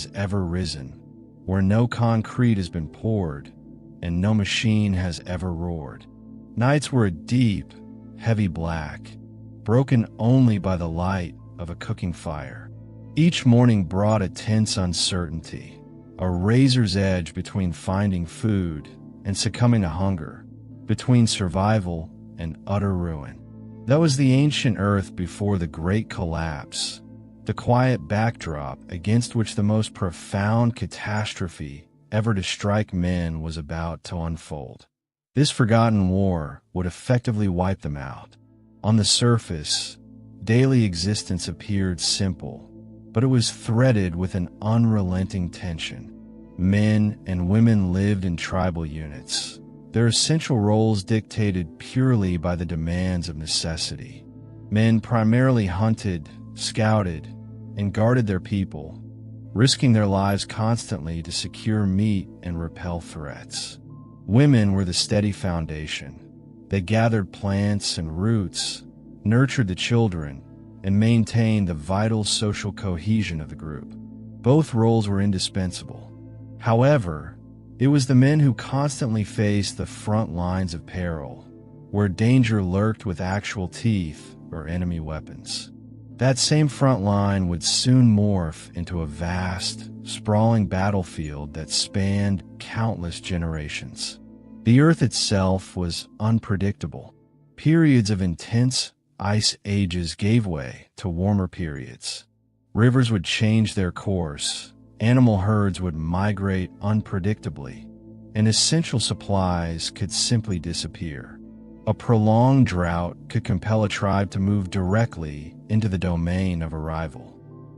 has ever risen, where no concrete has been poured and no machine has ever roared. Nights were a deep, heavy black, broken only by the light of a cooking fire. Each morning brought a tense uncertainty, a razor's edge between finding food and succumbing to hunger, between survival and utter ruin. That was the ancient earth before the Great Collapse, the quiet backdrop against which the most profound catastrophe ever to strike men was about to unfold. This forgotten war would effectively wipe them out. On the surface, daily existence appeared simple, but it was threaded with an unrelenting tension. Men and women lived in tribal units, their essential roles dictated purely by the demands of necessity. Men primarily hunted, scouted, and guarded their people, risking their lives constantly to secure meat and repel threats. Women were the steady foundation. They gathered plants and roots, nurtured the children, and maintained the vital social cohesion of the group. Both roles were indispensable. However, it was the men who constantly faced the front lines of peril, where danger lurked with actual teeth or enemy weapons. That same front line would soon morph into a vast, sprawling battlefield that spanned countless generations. The Earth itself was unpredictable. Periods of intense ice ages gave way to warmer periods. Rivers would change their course, animal herds would migrate unpredictably, and essential supplies could simply disappear. A prolonged drought could compel a tribe to move directly into the domain of a rival.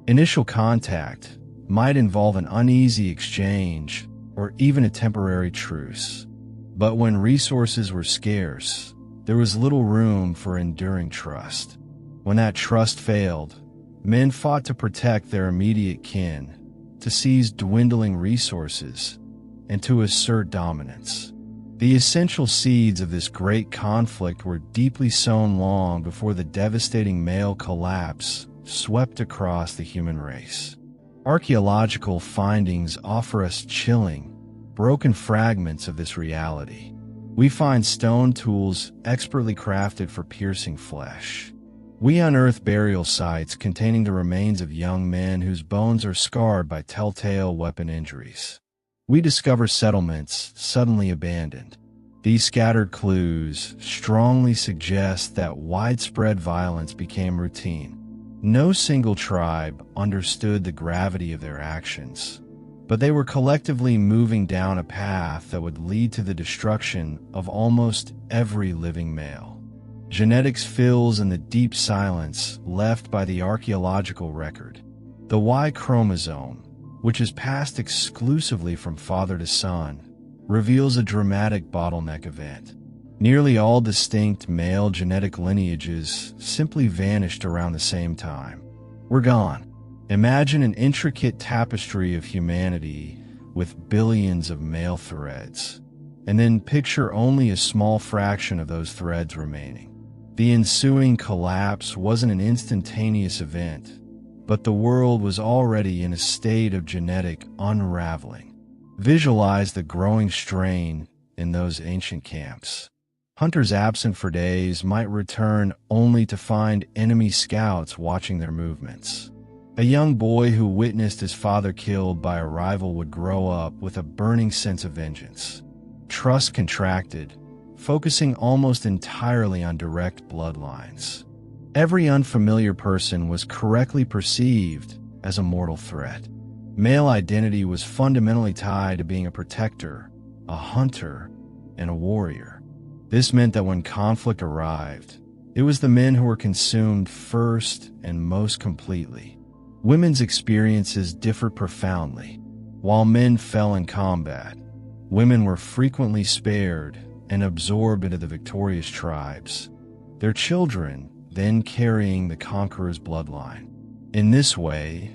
Initial contact might involve an uneasy exchange or even a temporary truce. But when resources were scarce, there was little room for enduring trust. When that trust failed, men fought to protect their immediate kin, to seize dwindling resources, and to assert dominance. The essential seeds of this great conflict were deeply sown long before the devastating male collapse swept across the human race. Archaeological findings offer us chilling, broken fragments of this reality. We find stone tools expertly crafted for piercing flesh. We unearth burial sites containing the remains of young men whose bones are scarred by telltale weapon injuries. We discover settlements suddenly abandoned. These scattered clues strongly suggest that widespread violence became routine. No single tribe understood the gravity of their actions, but they were collectively moving down a path that would lead to the destruction of almost every living male. Genetics fills in the deep silence left by the archaeological record. The Y chromosome, which is passed exclusively from father to son, reveals a dramatic bottleneck event. Nearly all distinct male genetic lineages simply vanished around the same time. We're gone. Imagine an intricate tapestry of humanity with billions of male threads, and then picture only a small fraction of those threads remaining. The ensuing collapse wasn't an instantaneous event, but the world was already in a state of genetic unraveling. Visualize the growing strain in those ancient camps. Hunters absent for days might return only to find enemy scouts watching their movements. A young boy who witnessed his father killed by a rival would grow up with a burning sense of vengeance. Trust contracted, focusing almost entirely on direct bloodlines. Every unfamiliar person was correctly perceived as a mortal threat. Male identity was fundamentally tied to being a protector, a hunter, and a warrior. This meant that when conflict arrived, it was the men who were consumed first and most completely. Women's experiences differed profoundly. While men fell in combat, women were frequently spared and absorbed into the victorious tribes, their children then carrying the conqueror's bloodline. In this way,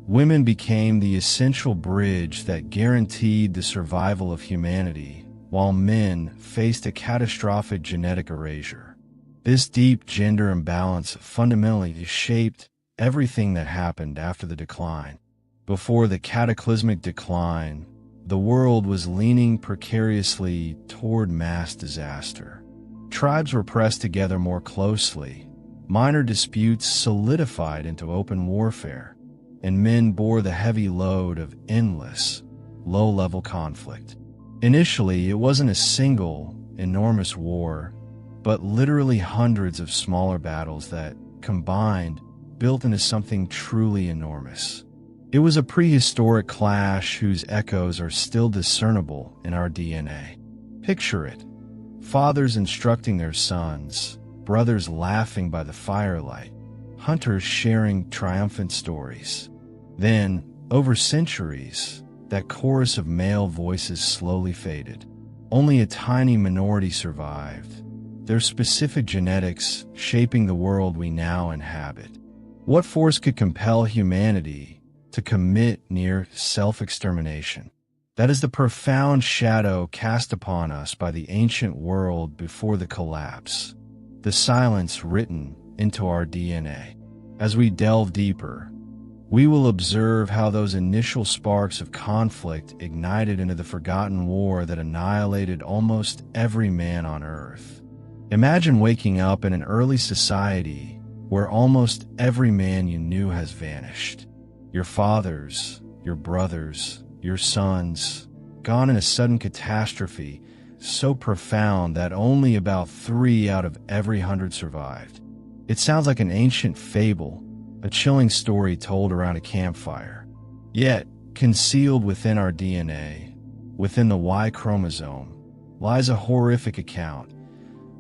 women became the essential bridge that guaranteed the survival of humanity, while men faced a catastrophic genetic erasure. This deep gender imbalance fundamentally shaped everything that happened after the decline. Before the cataclysmic decline, the world was leaning precariously toward mass disaster. Tribes were pressed together more closely, minor disputes solidified into open warfare, and men bore the heavy load of endless, low-level conflict. Initially, it wasn't a single, enormous war, but literally hundreds of smaller battles that, combined, built into something truly enormous. It was a prehistoric clash whose echoes are still discernible in our DNA. Picture it: fathers instructing their sons, brothers laughing by the firelight, hunters sharing triumphant stories. Then, over centuries, that chorus of male voices slowly faded. Only a tiny minority survived, their specific genetics shaping the world we now inhabit. What force could compel humanity to commit near self-extermination? That is the profound shadow cast upon us by the ancient world before the collapse, the silence written into our DNA. As we delve deeper, we will observe how those initial sparks of conflict ignited into the forgotten war that annihilated almost every man on Earth. Imagine waking up in an early society where almost every man you knew has vanished. Your fathers, your brothers, your sons, gone in a sudden catastrophe so profound that only about 3 out of every 100 survived. It sounds like an ancient fable, a chilling story told around a campfire. Yet, concealed within our DNA, within the Y chromosome, lies a horrific account,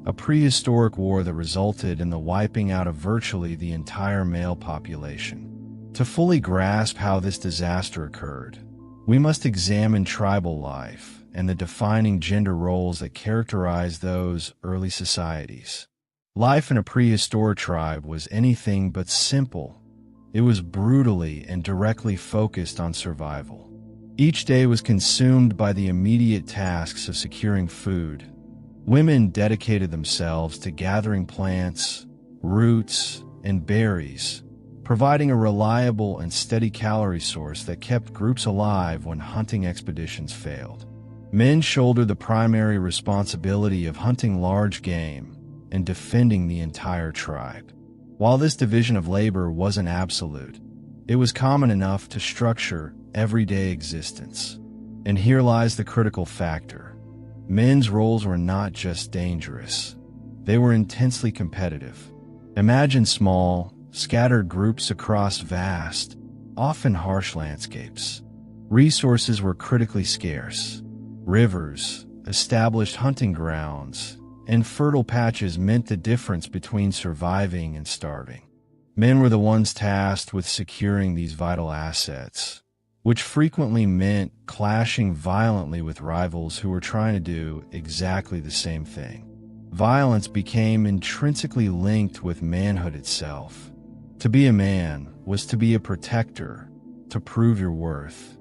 a prehistoric war that resulted in the wiping out of virtually the entire male population. To fully grasp how this disaster occurred, we must examine tribal life and the defining gender roles that characterized those early societies. Life in a prehistoric tribe was anything but simple. It was brutally and directly focused on survival. Each day was consumed by the immediate tasks of securing food. Women dedicated themselves to gathering plants, roots, and berries, providing a reliable and steady calorie source that kept groups alive when hunting expeditions failed. Men shouldered the primary responsibility of hunting large game and defending the entire tribe. While this division of labor wasn't absolute, it was common enough to structure everyday existence. And here lies the critical factor. Men's roles were not just dangerous, they were intensely competitive. Imagine small, scattered groups across vast, often harsh landscapes. Resources were critically scarce. Rivers, established hunting grounds, and fertile patches meant the difference between surviving and starving. Men were the ones tasked with securing these vital assets, which frequently meant clashing violently with rivals who were trying to do exactly the same thing. Violence became intrinsically linked with manhood itself. To be a man was to be a protector, to prove your worth,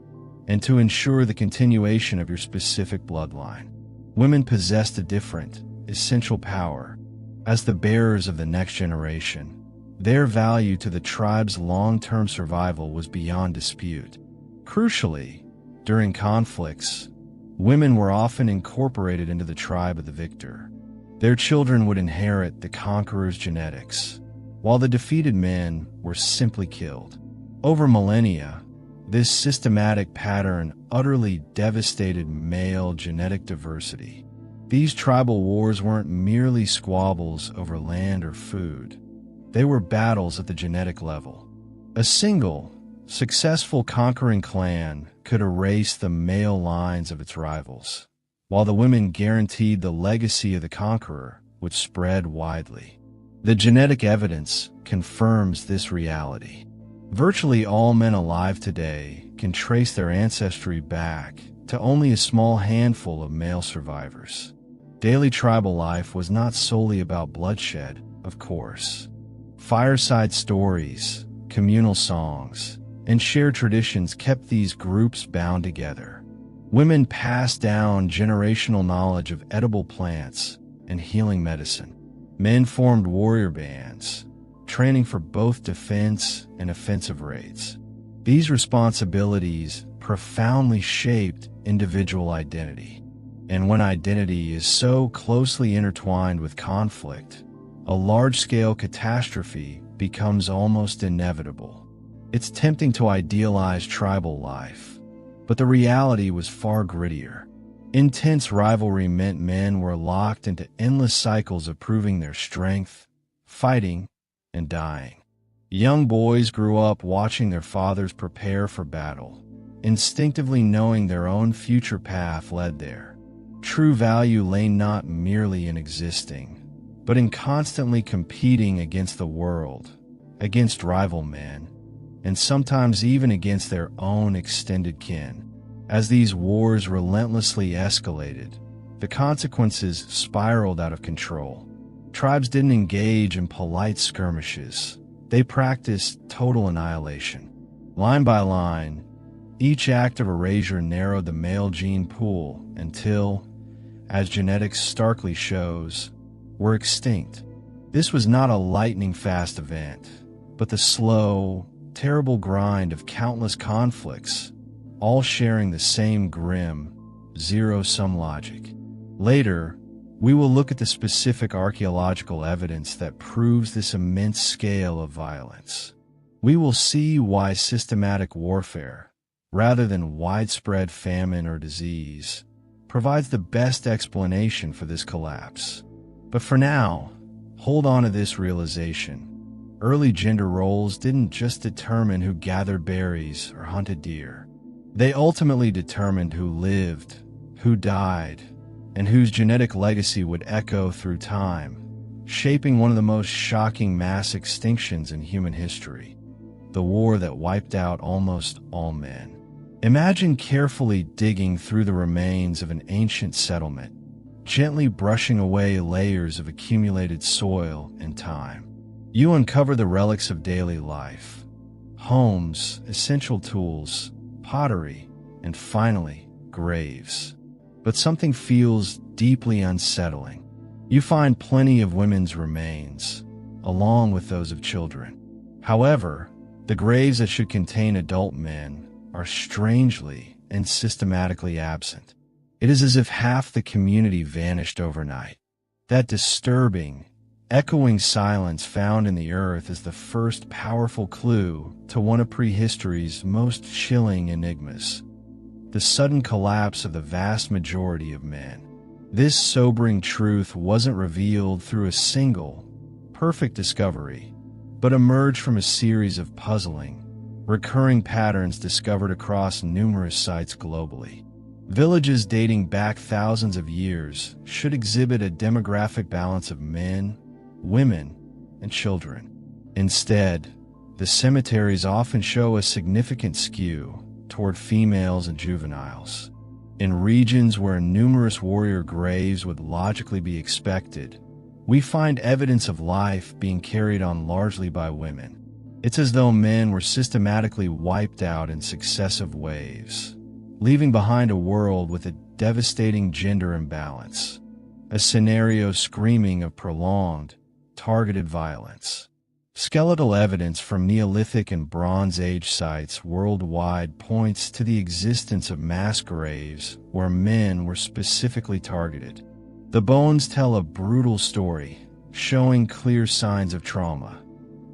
and to ensure the continuation of your specific bloodline. Women possessed a different, essential power. As the bearers of the next generation, their value to the tribe's long-term survival was beyond dispute. Crucially, during conflicts, women were often incorporated into the tribe of the victor. Their children would inherit the conqueror's genetics, while the defeated men were simply killed. Over millennia, this systematic pattern utterly devastated male genetic diversity. These tribal wars weren't merely squabbles over land or food. They were battles at the genetic level. A single, successful conquering clan could erase the male lines of its rivals, while the women guaranteed the legacy of the conqueror would spread widely. The genetic evidence confirms this reality. Virtually all men alive today can trace their ancestry back to only a small handful of male survivors. Daily tribal life was not solely about bloodshed, of course. Fireside stories, communal songs, and shared traditions kept these groups bound together. Women passed down generational knowledge of edible plants and healing medicine. Men formed warrior bands, training for both defense and offensive raids. These responsibilities profoundly shaped individual identity. And when identity is so closely intertwined with conflict, a large-scale catastrophe becomes almost inevitable. It's tempting to idealize tribal life, but the reality was far grittier. Intense rivalry meant men were locked into endless cycles of proving their strength, fighting, and dying. Young boys grew up watching their fathers prepare for battle, instinctively knowing their own future path led there. True value lay not merely in existing, but in constantly competing against the world, against rival men, and sometimes even against their own extended kin. As these wars relentlessly escalated, the consequences spiraled out of control. Tribes didn't engage in polite skirmishes. They practiced total annihilation. Line by line, each act of erasure narrowed the male gene pool until, as genetics starkly shows, were extinct. This was not a lightning-fast event, but the slow, terrible grind of countless conflicts, all sharing the same grim, zero-sum logic. Later, we will look at the specific archaeological evidence that proves this immense scale of violence. We will see why systematic warfare, rather than widespread famine or disease, provides the best explanation for this collapse. But for now, hold on to this realization. Early gender roles didn't just determine who gathered berries or hunted deer. They ultimately determined who lived, who died, and whose genetic legacy would echo through time, shaping one of the most shocking mass extinctions in human history, the war that wiped out almost all men. Imagine carefully digging through the remains of an ancient settlement, gently brushing away layers of accumulated soil and time. You uncover the relics of daily life: homes, essential tools, pottery, and finally, graves. But something feels deeply unsettling. You find plenty of women's remains, along with those of children. However, the graves that should contain adult men are strangely and systematically absent. It is as if half the community vanished overnight. That disturbing, echoing silence found in the earth is the first powerful clue to one of prehistory's most chilling enigmas: the sudden collapse of the vast majority of men. This sobering truth wasn't revealed through a single, perfect discovery, but emerged from a series of puzzling, recurring patterns discovered across numerous sites globally. Villages dating back thousands of years should exhibit a demographic balance of men, women, and children. Instead, the cemeteries often show a significant skew toward females and juveniles. In regions where numerous warrior graves would logically be expected, we find evidence of life being carried on largely by women. It's as though men were systematically wiped out in successive waves, leaving behind a world with a devastating gender imbalance, a scenario screaming of prolonged, targeted violence. Skeletal evidence from Neolithic and Bronze Age sites worldwide points to the existence of mass graves where men were specifically targeted. The bones tell a brutal story, showing clear signs of trauma.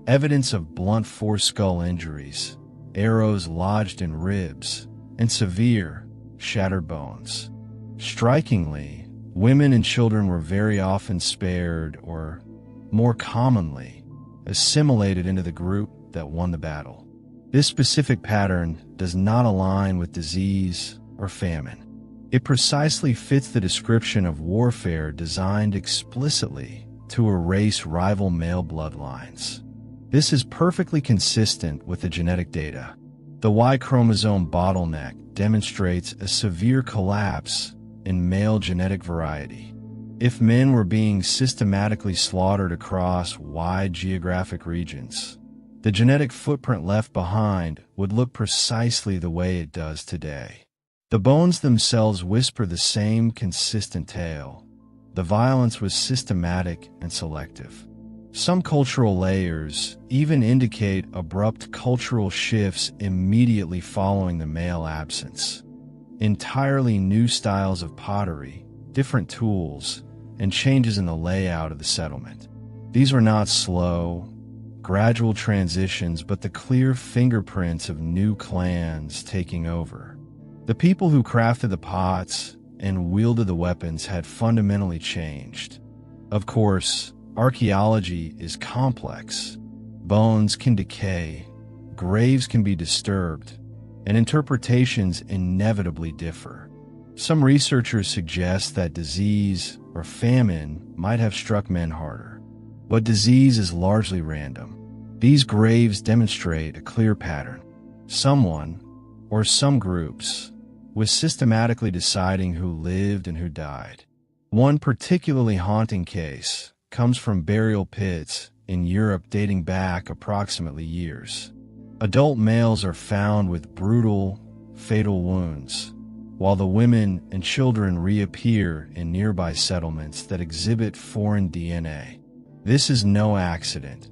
Evidence of blunt force skull injuries, arrows lodged in ribs, and severe, shattered bones. Strikingly, women and children were very often spared or, more commonly, assimilated into the group that won the battle. This specific pattern does not align with disease or famine. It precisely fits the description of warfare designed explicitly to erase rival male bloodlines. This is perfectly consistent with the genetic data. The Y chromosome bottleneck demonstrates a severe collapse in male genetic variety. If men were being systematically slaughtered across wide geographic regions, the genetic footprint left behind would look precisely the way it does today. The bones themselves whisper the same consistent tale. The violence was systematic and selective. Some cultural layers even indicate abrupt cultural shifts immediately following the male absence. Entirely new styles of pottery, different tools, and changes in the layout of the settlement. These were not slow, gradual transitions, but the clear fingerprints of new clans taking over. The people who crafted the pots and wielded the weapons had fundamentally changed. Of course, archaeology is complex. Bones can decay, graves can be disturbed, and interpretations inevitably differ. Some researchers suggest that disease or famine might have struck men harder, but disease is largely random. These graves demonstrate a clear pattern. Someone, or some groups, was systematically deciding who lived and who died. One particularly haunting case comes from burial pits in Europe dating back approximately years. Adult males are found with brutal, fatal wounds, while the women and children reappear in nearby settlements that exhibit foreign DNA. This is no accident.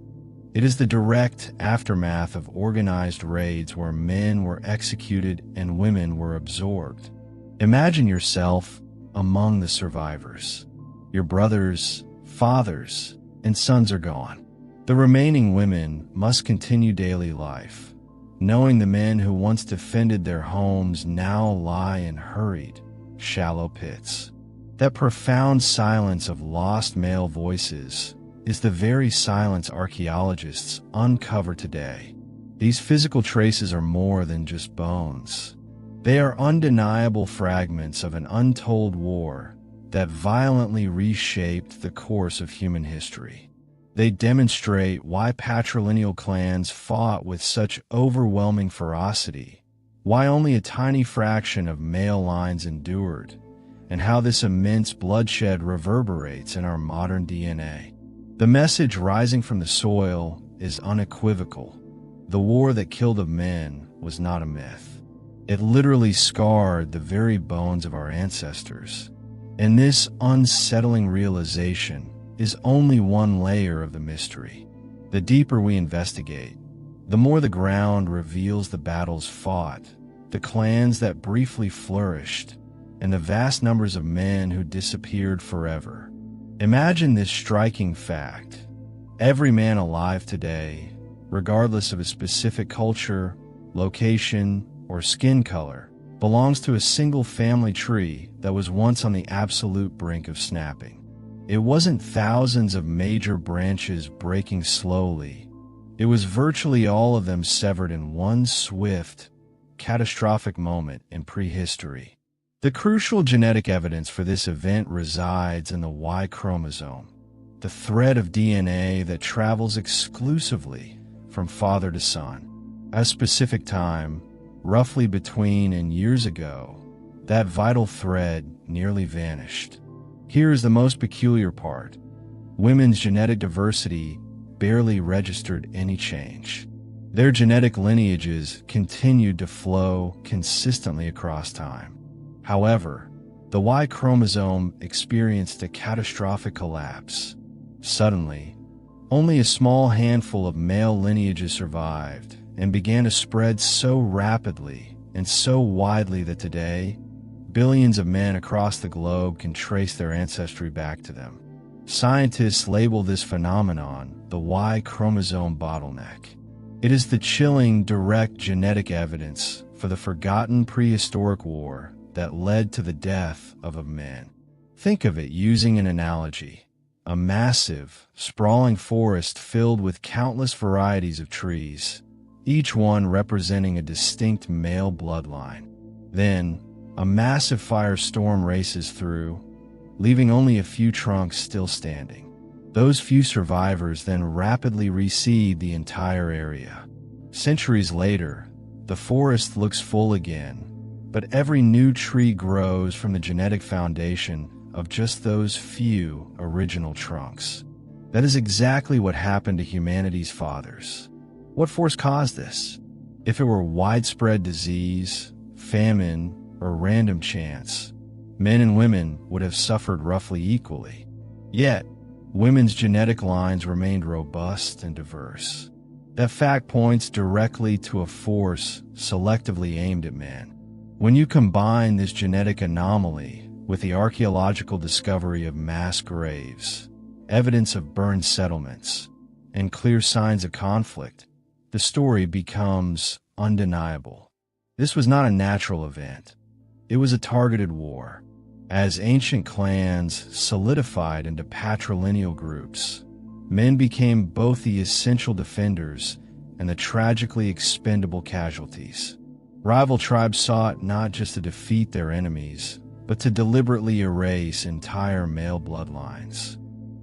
It is the direct aftermath of organized raids where men were executed and women were absorbed. Imagine yourself among the survivors. Your brothers, fathers, and sons are gone. The remaining women must continue daily life, knowing the men who once defended their homes now lie in hurried, shallow pits. That profound silence of lost male voices is the very silence archaeologists uncover today. These physical traces are more than just bones. They are undeniable fragments of an untold war that violently reshaped the course of human history. They demonstrate why patrilineal clans fought with such overwhelming ferocity, why only a tiny fraction of male lines endured, and how this immense bloodshed reverberates in our modern DNA. The message rising from the soil is unequivocal. The war that killed of men was not a myth. It literally scarred the very bones of our ancestors. And this unsettling realization is only one layer of the mystery. The deeper we investigate, the more the ground reveals the battles fought, the clans that briefly flourished, and the vast numbers of men who disappeared forever. Imagine this striking fact. Every man alive today, regardless of his specific culture, location, or skin color, belongs to a single family tree that was once on the absolute brink of snapping. It wasn't thousands of major branches breaking slowly. It was virtually all of them severed in one swift, catastrophic moment in prehistory. The crucial genetic evidence for this event resides in the Y chromosome, the thread of DNA that travels exclusively from father to son. At a specific time, roughly between and years ago, that vital thread nearly vanished. Here is the most peculiar part. Women's genetic diversity barely registered any change. Their genetic lineages continued to flow consistently across time. However, the Y chromosome experienced a catastrophic collapse. Suddenly, only a small handful of male lineages survived and began to spread so rapidly and so widely that today, billions of men across the globe can trace their ancestry back to them. Scientists label this phenomenon the Y chromosome bottleneck. It is the chilling, direct genetic evidence for the forgotten prehistoric war that led to the death of men. Think of it using an analogy. A massive, sprawling forest filled with countless varieties of trees, each one representing a distinct male bloodline. Then, a massive firestorm races through, leaving only a few trunks still standing. Those few survivors then rapidly reseed the entire area. Centuries later, the forest looks full again, but every new tree grows from the genetic foundation of just those few original trunks. That is exactly what happened to humanity's fathers. What force caused this? If it were widespread disease, famine, or random chance, men and women would have suffered roughly equally. Yet, women's genetic lines remained robust and diverse. That fact points directly to a force selectively aimed at men. When you combine this genetic anomaly with the archaeological discovery of mass graves, evidence of burned settlements, and clear signs of conflict, the story becomes undeniable. This was not a natural event. It was a targeted war. As ancient clans solidified into patrilineal groups, men became both the essential defenders and the tragically expendable casualties. Rival tribes sought not just to defeat their enemies, but to deliberately erase entire male bloodlines.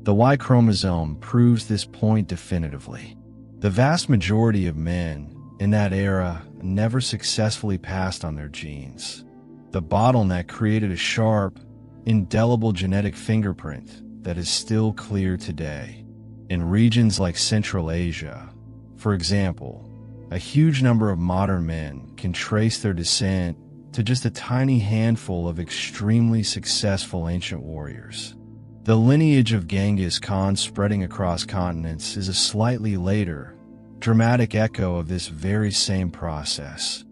The Y chromosome proves this point definitively. The vast majority of men in that era never successfully passed on their genes. The bottleneck created a sharp, indelible genetic fingerprint that is still clear today. In regions like Central Asia, for example, a huge number of modern men can trace their descent to just a tiny handful of extremely successful ancient warriors. The lineage of Genghis Khan spreading across continents is a slightly later, dramatic echo of this very same process.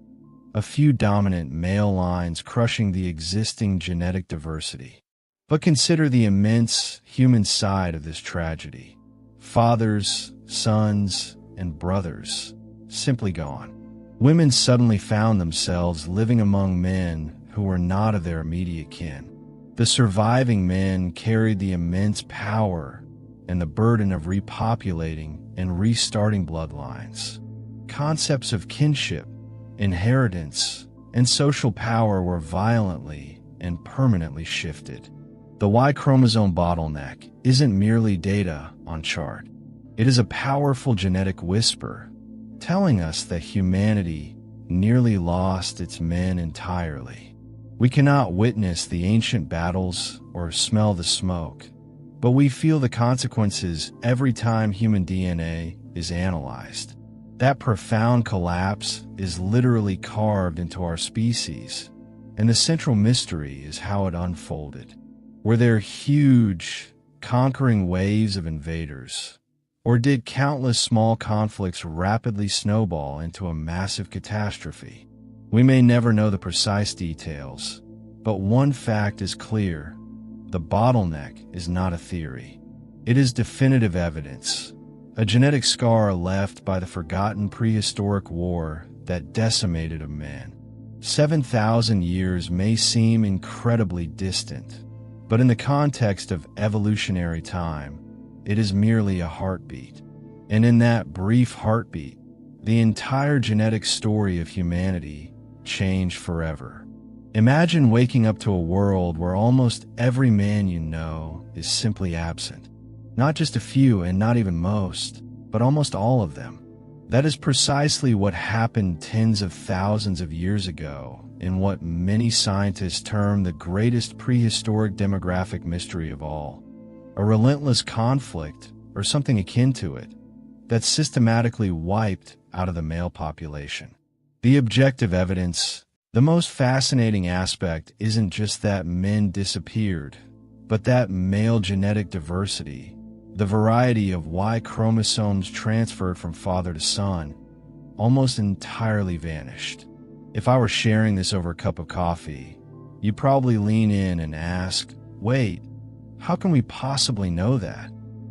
A few dominant male lines crushing the existing genetic diversity. But consider the immense human side of this tragedy. Fathers, sons, and brothers simply gone. Women suddenly found themselves living among men who were not of their immediate kin. The surviving men carried the immense power and the burden of repopulating and restarting bloodlines. Concepts of kinship, inheritance, and social power were violently and permanently shifted. The Y chromosome bottleneck isn't merely data on chart. It is a powerful genetic whisper, telling us that humanity nearly lost its men entirely. We cannot witness the ancient battles or smell the smoke, but we feel the consequences every time human DNA is analyzed. That profound collapse is literally carved into our species, and the central mystery is how it unfolded. Were there huge, conquering waves of invaders, or did countless small conflicts rapidly snowball into a massive catastrophe? We may never know the precise details, but one fact is clear: the bottleneck is not a theory. It is definitive evidence, a genetic scar left by the forgotten prehistoric war that decimated a man. 7,000 years may seem incredibly distant, but in the context of evolutionary time, it is merely a heartbeat. And in that brief heartbeat, the entire genetic story of humanity changed forever. Imagine waking up to a world where almost every man you know is simply absent. Not just a few and not even most, but almost all of them. That is precisely what happened tens of thousands of years ago in what many scientists term the greatest prehistoric demographic mystery of all. A relentless conflict, or something akin to it, that systematically wiped out of the male population. The objective evidence, the most fascinating aspect, isn't just that men disappeared, but that male genetic diversity, the variety of Y chromosomes transferred from father to son, almost entirely vanished. If I were sharing this over a cup of coffee, you'd probably lean in and ask, wait, how can we possibly know that?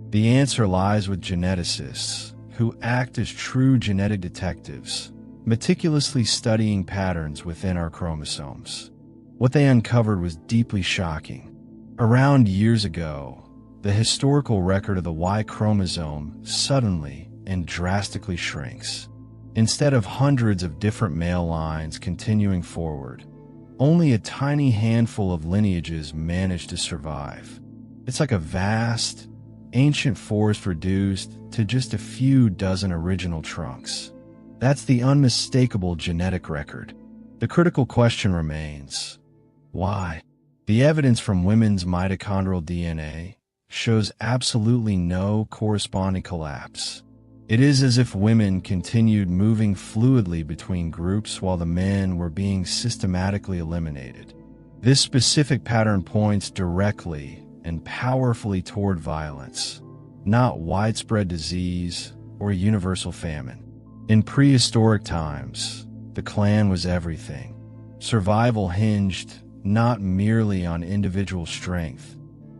The answer lies with geneticists, who act as true genetic detectives, meticulously studying patterns within our chromosomes. What they uncovered was deeply shocking. Around years ago, the historical record of the Y chromosome suddenly and drastically shrinks. Instead of hundreds of different male lines continuing forward, only a tiny handful of lineages manage to survive. It's like a vast, ancient forest reduced to just a few dozen original trunks. That's the unmistakable genetic record. The critical question remains: why? The evidence from women's mitochondrial DNA shows absolutely no corresponding collapse. It is as if women continued moving fluidly between groups while the men were being systematically eliminated. This specific pattern points directly and powerfully toward violence. not widespread disease or a universal famine. In prehistoric times, the clan was everything. Survival hinged not merely on individual strength,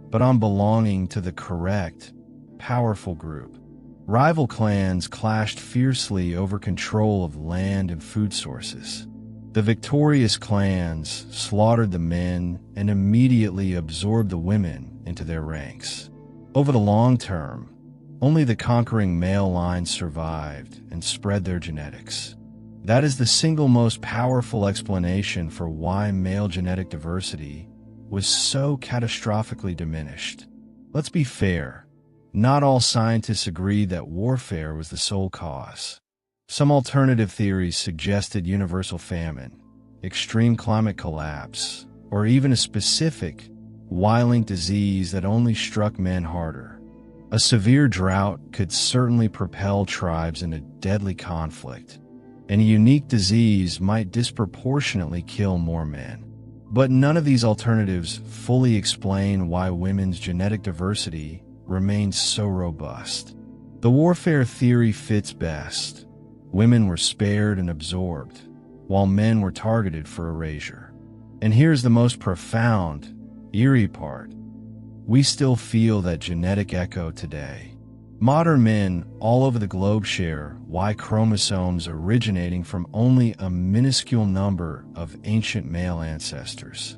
but on belonging to the correct, powerful group. Rival clans clashed fiercely over control of land and food sources. The victorious clans slaughtered the men and immediately absorbed the women into their ranks. Over the long term, only the conquering male line survived and spread their genetics. That is the single most powerful explanation for why male genetic diversity was so catastrophically diminished. Let's be fair. Not all scientists agreed that warfare was the sole cause. Some alternative theories suggested universal famine, extreme climate collapse, or even a specific Y-linked disease that only struck men harder. A severe drought could certainly propel tribes into deadly conflict, and a unique disease might disproportionately kill more men. But none of these alternatives fully explain why women's genetic diversity remains so robust. The warfare theory fits best. Women were spared and absorbed, while men were targeted for erasure. And here's the most profound, eerie part. We still feel that genetic echo today. Modern men all over the globe share Y chromosomes originating from only a minuscule number of ancient male ancestors.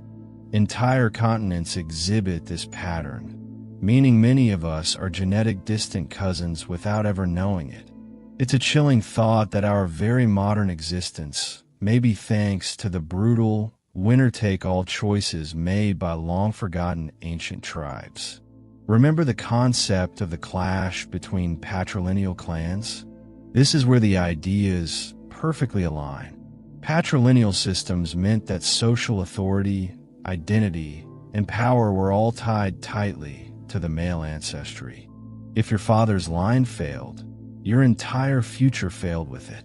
Entire continents exhibit this pattern, meaning many of us are genetic distant cousins without ever knowing it. It's a chilling thought that our very modern existence may be thanks to the brutal, winner-take-all choices made by long-forgotten ancient tribes. Remember the concept of the clash between patrilineal clans? This is where the ideas perfectly align. Patrilineal systems meant that social authority, identity, and power were all tied tightly to the male ancestry. If your father's line failed, your entire future failed with it.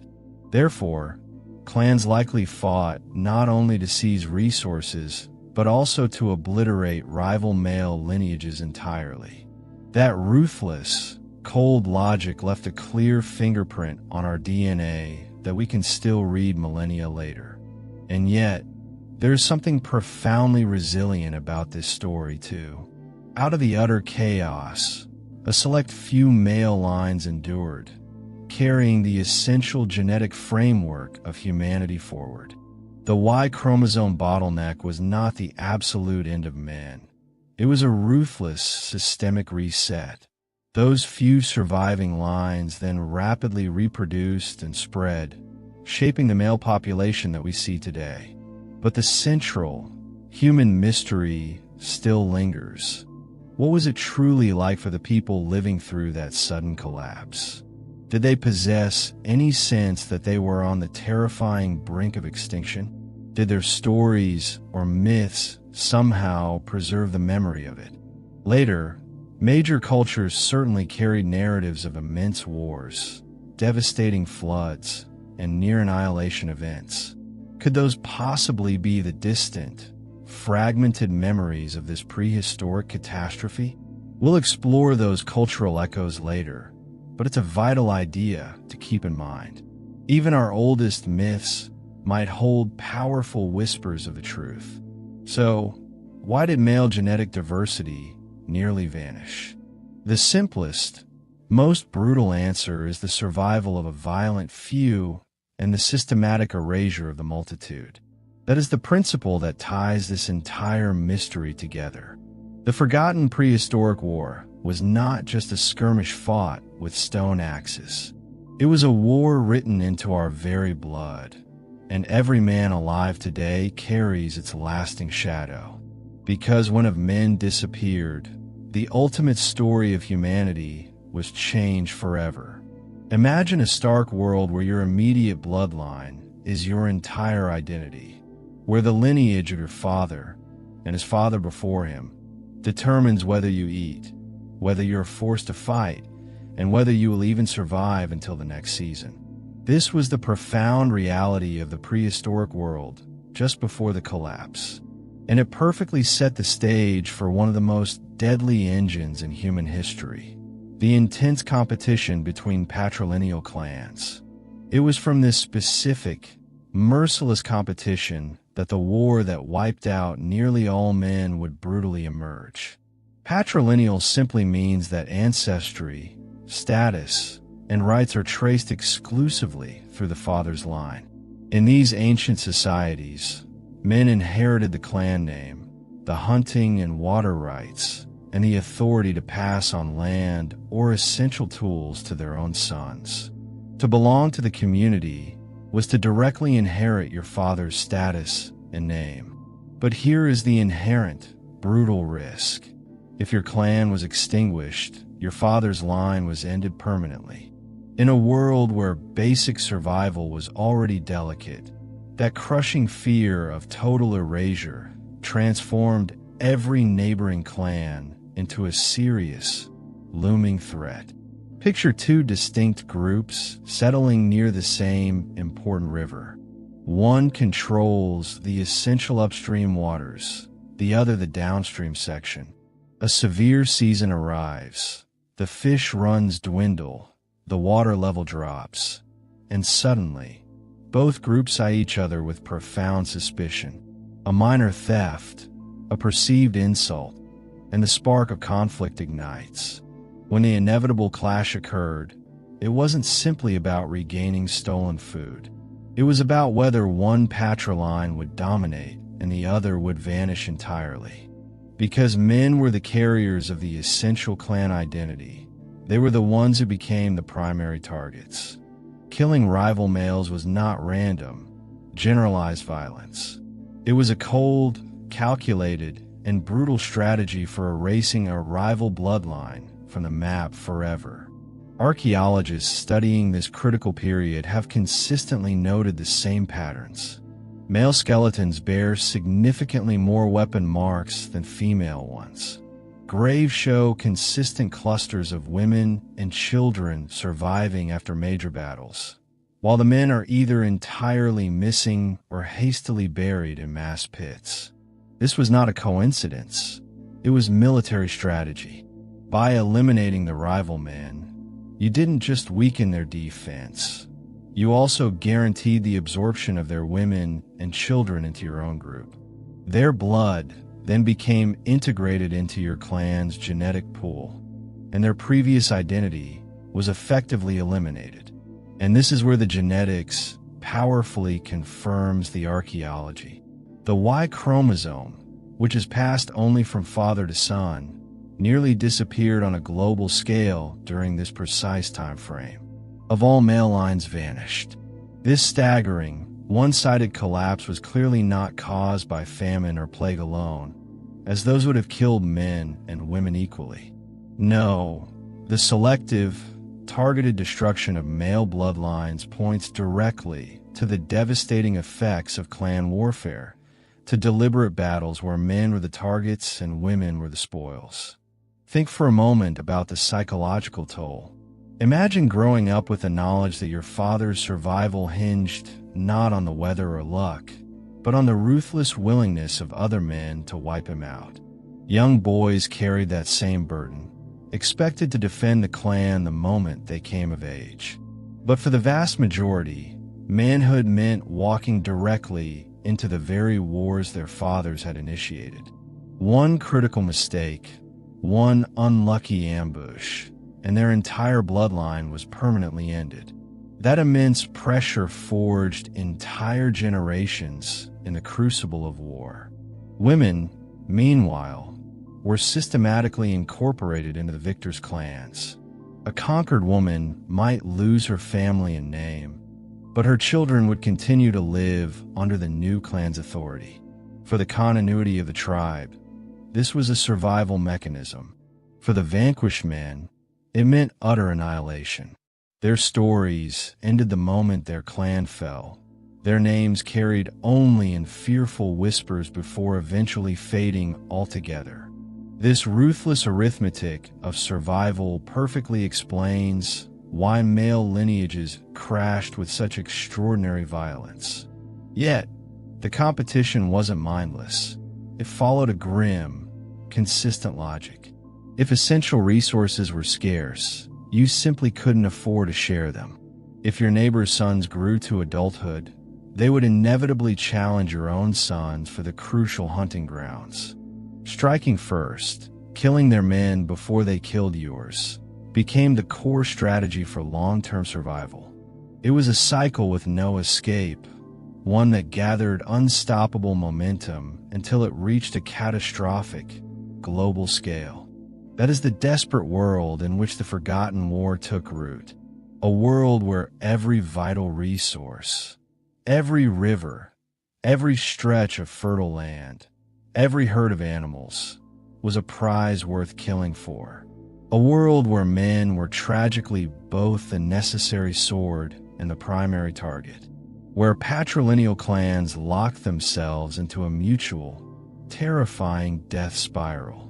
Therefore, clans likely fought not only to seize resources, but also to obliterate rival male lineages entirely. That ruthless, cold logic left a clear fingerprint on our DNA that we can still read millennia later. And yet, there's something profoundly resilient about this story too. Out of the utter chaos, a select few male lines endured, carrying the essential genetic framework of humanity forward. The Y chromosome bottleneck was not the absolute end of man. It was a ruthless systemic reset. Those few surviving lines then rapidly reproduced and spread, shaping the male population that we see today. But the central, human mystery still lingers. What was it truly like for the people living through that sudden collapse? Did they possess any sense that they were on the terrifying brink of extinction? Did their stories or myths somehow preserve the memory of it? Later, major cultures certainly carried narratives of immense wars, devastating floods, and near annihilation events. Could those possibly be the distant, fragmented memories of this prehistoric catastrophe? We'll explore those cultural echoes later, but it's a vital idea to keep in mind. Even our oldest myths might hold powerful whispers of the truth. So, why did male genetic diversity nearly vanish? The simplest, most brutal answer is the survival of a violent few and the systematic erasure of the multitude. That is the principle that ties this entire mystery together. The forgotten prehistoric war was not just a skirmish fought with stone axes. It was a war written into our very blood, and every man alive today carries its lasting shadow. Because when of men disappeared, the ultimate story of humanity was changed forever. Imagine a stark world where your immediate bloodline is your entire identity, where the lineage of your father and his father before him determines whether you eat, whether you're forced to fight, and whether you will even survive until the next season. This was the profound reality of the prehistoric world just before the collapse, and it perfectly set the stage for one of the most deadly engines in human history, the intense competition between patrilineal clans. It was from this specific, merciless competition that the war that wiped out nearly all men would brutally emerge. Patrilineal simply means that ancestry, status, and rights are traced exclusively through the father's line. In these ancient societies, men inherited the clan name, the hunting and water rights, and the authority to pass on land or essential tools to their own sons. To belong to the community was to directly inherit your father's status and name. But here is the inherent, brutal risk. If your clan was extinguished, your father's line was ended permanently. In a world where basic survival was already delicate, that crushing fear of total erasure transformed every neighboring clan into a serious, looming threat. Picture two distinct groups settling near the same important river. One controls the essential upstream waters, the other the downstream section. A severe season arrives. The fish runs dwindle, the water level drops, and suddenly, both groups eye each other with profound suspicion. A minor theft, a perceived insult, and the spark of conflict ignites. When the inevitable clash occurred, it wasn't simply about regaining stolen food. It was about whether one patriline would dominate and the other would vanish entirely. Because men were the carriers of the essential clan identity, they were the ones who became the primary targets. Killing rival males was not random, generalized violence. It was a cold, calculated, and brutal strategy for erasing a rival bloodline from the map forever. Archaeologists studying this critical period have consistently noted the same patterns. Male skeletons bear significantly more weapon marks than female ones. Graves show consistent clusters of women and children surviving after major battles, while the men are either entirely missing or hastily buried in mass pits. This was not a coincidence. It was military strategy. By eliminating the rival men, you didn't just weaken their defense. You also guaranteed the absorption of their women and children into your own group. Their blood then became integrated into your clan's genetic pool, and their previous identity was effectively eliminated. And this is where the genetics powerfully confirms the archaeology. The Y chromosome, which is passed only from father to son, nearly disappeared on a global scale during this precise time frame. Of all male lines vanished. This staggering, one-sided collapse was clearly not caused by famine or plague alone, as those would have killed men and women equally. No, the selective, targeted destruction of male bloodlines points directly to the devastating effects of clan warfare, to deliberate battles where men were the targets and women were the spoils. Think for a moment about the psychological toll. Imagine growing up with the knowledge that your father's survival hinged not on the weather or luck, but on the ruthless willingness of other men to wipe him out. Young boys carried that same burden, expected to defend the clan the moment they came of age. But for the vast majority, manhood meant walking directly into the very wars their fathers had initiated. One critical mistake, one unlucky ambush, and their entire bloodline was permanently ended. That immense pressure forged entire generations in the crucible of war. Women, meanwhile, were systematically incorporated into the victors' clans. A conquered woman might lose her family and name, but her children would continue to live under the new clan's authority. For the continuity of the tribe, this was a survival mechanism. For the vanquished men, it meant utter annihilation. Their stories ended the moment their clan fell, their names carried only in fearful whispers before eventually fading altogether. This ruthless arithmetic of survival perfectly explains why male lineages crashed with such extraordinary violence. Yet, the competition wasn't mindless. It followed a grim, consistent logic. If essential resources were scarce, you simply couldn't afford to share them. If your neighbor's sons grew to adulthood, they would inevitably challenge your own sons for the crucial hunting grounds. Striking first, killing their men before they killed yours, became the core strategy for long-term survival. It was a cycle with no escape, one that gathered unstoppable momentum until it reached a catastrophic, global scale. That is the desperate world in which the Forgotten War took root. A world where every vital resource, every river, every stretch of fertile land, every herd of animals, was a prize worth killing for. A world where men were tragically both the necessary sword and the primary target. Where patrilineal clans locked themselves into a mutual, terrifying death spiral.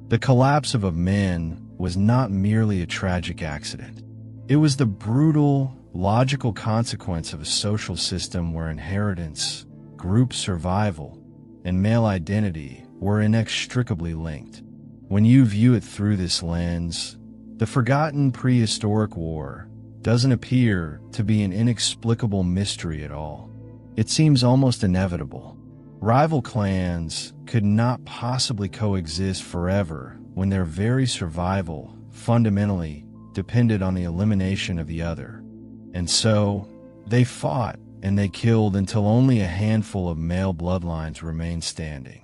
The collapse of men was not merely a tragic accident. It was the brutal, logical consequence of a social system where inheritance, group survival, and male identity were inextricably linked. When you view it through this lens, the forgotten prehistoric war doesn't appear to be an inexplicable mystery at all. It seems almost inevitable. Rival clans could not possibly coexist forever when their very survival fundamentally depended on the elimination of the other. And so, they fought and they killed until only a handful of male bloodlines remained standing.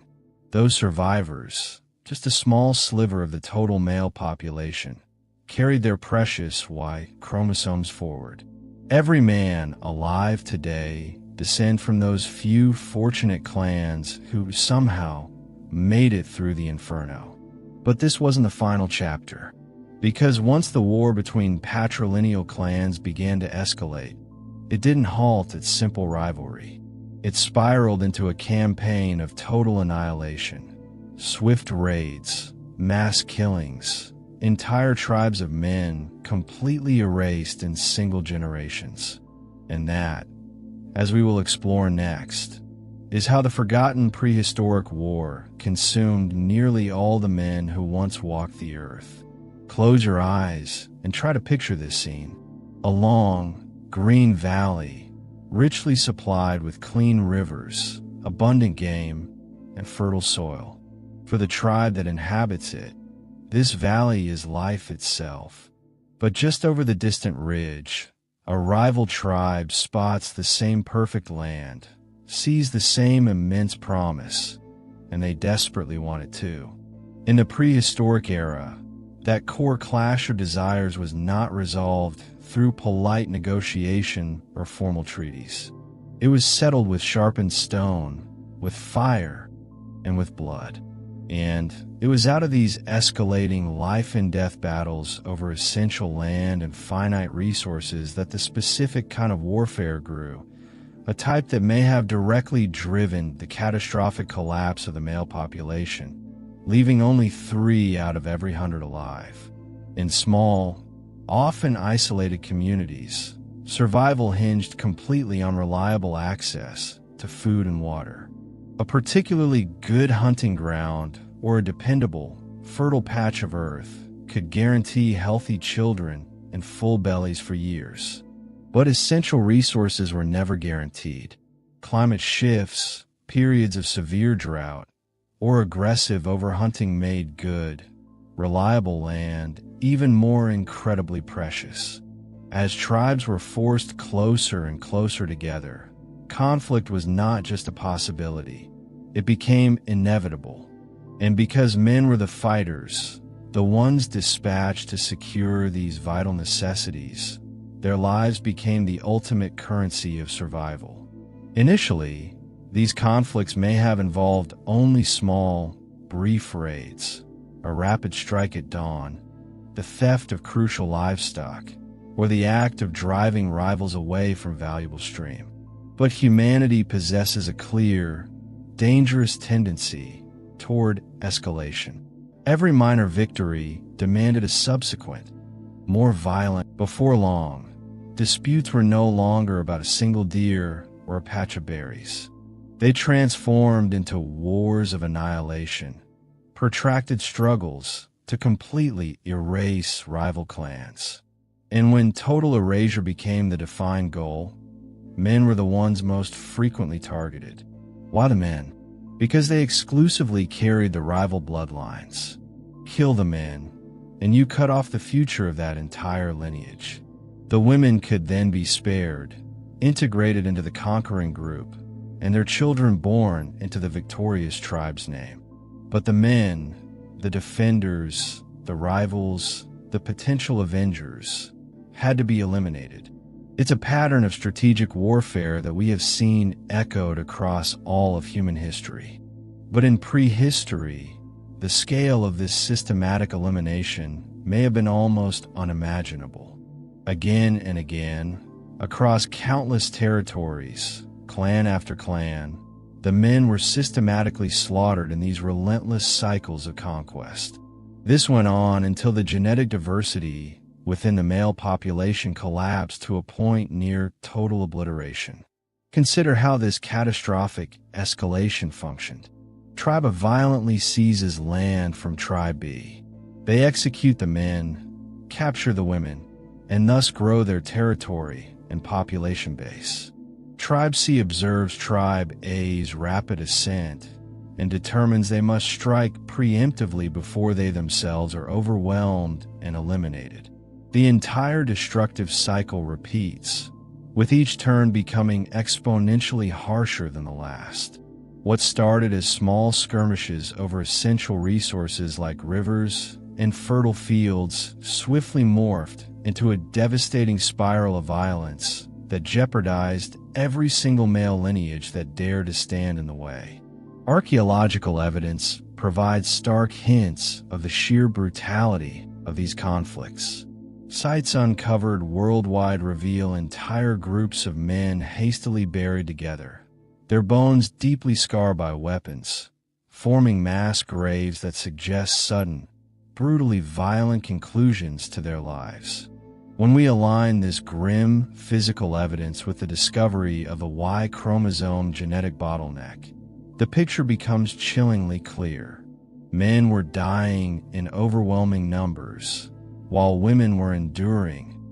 Those survivors, just a small sliver of the total male population, carried their precious Y chromosomes forward. Every man alive today descends from those few fortunate clans who somehow made it through the inferno. But this wasn't the final chapter, because once the war between patrilineal clans began to escalate, it didn't halt at simple rivalry. It spiraled into a campaign of total annihilation. Swift raids, mass killings, entire tribes of men completely erased in single generations. And that, as we will explore next, is how the forgotten prehistoric war consumed nearly all the men who once walked the earth. Close your eyes and try to picture this scene. A long, green valley, richly supplied with clean rivers, abundant game, and fertile soil. For the tribe that inhabits it, this valley is life itself. But just over the distant ridge, a rival tribe spots the same perfect land, sees the same immense promise, and they desperately want it too. In the prehistoric era, that core clash of desires was not resolved through polite negotiation or formal treaties. It was settled with sharpened stone, with fire, and with blood. And it was out of these escalating life and death battles over essential land and finite resources that the specific kind of warfare grew, a type that may have directly driven the catastrophic collapse of the male population, leaving only 3 out of every 100 alive. In small, often isolated communities, survival hinged completely on reliable access to food and water. A particularly good hunting ground or a dependable, fertile patch of earth could guarantee healthy children and full bellies for years. But essential resources were never guaranteed. Climate shifts, periods of severe drought, or aggressive overhunting made good, reliable land even more incredibly precious. As tribes were forced closer and closer together, conflict was not just a possibility, it became inevitable. And because men were the fighters, the ones dispatched to secure these vital necessities, their lives became the ultimate currency of survival. Initially, these conflicts may have involved only small, brief raids, a rapid strike at dawn, the theft of crucial livestock, or the act of driving rivals away from valuable stream. But humanity possesses a clear, dangerous tendency toward escalation. Every minor victory demanded a subsequent, more violent. Before long, disputes were no longer about a single deer or a patch of berries. They transformed into wars of annihilation, protracted struggles to completely erase rival clans. And when total erasure became the defined goal, men were the ones most frequently targeted. Why the men? Because they exclusively carried the rival bloodlines. Kill the men, and you cut off the future of that entire lineage. The women could then be spared, integrated into the conquering group, and their children born into the victorious tribe's name. But the men, the defenders, the rivals, the potential avengers, had to be eliminated. It's a pattern of strategic warfare that we have seen echoed across all of human history. But in prehistory, the scale of this systematic elimination may have been almost unimaginable. Again and again, across countless territories, clan after clan, the men were systematically slaughtered in these relentless cycles of conquest. This went on until the genetic diversity within the male population collapsed to a point near total obliteration. Consider how this catastrophic escalation functioned. Tribe A violently seizes land from Tribe B. They execute the men, capture the women, and thus grow their territory and population base. Tribe C observes Tribe A's rapid ascent and determines they must strike preemptively before they themselves are overwhelmed and eliminated. The entire destructive cycle repeats, with each turn becoming exponentially harsher than the last. What started as small skirmishes over essential resources like rivers and fertile fields swiftly morphed into a devastating spiral of violence that jeopardized every single male lineage that dared to stand in the way. Archaeological evidence provides stark hints of the sheer brutality of these conflicts. Sites uncovered worldwide reveal entire groups of men hastily buried together, their bones deeply scarred by weapons, forming mass graves that suggest sudden, brutally violent conclusions to their lives. When we align this grim physical evidence with the discovery of a Y chromosome genetic bottleneck, the picture becomes chillingly clear. Men were dying in overwhelming numbers, while women were enduring,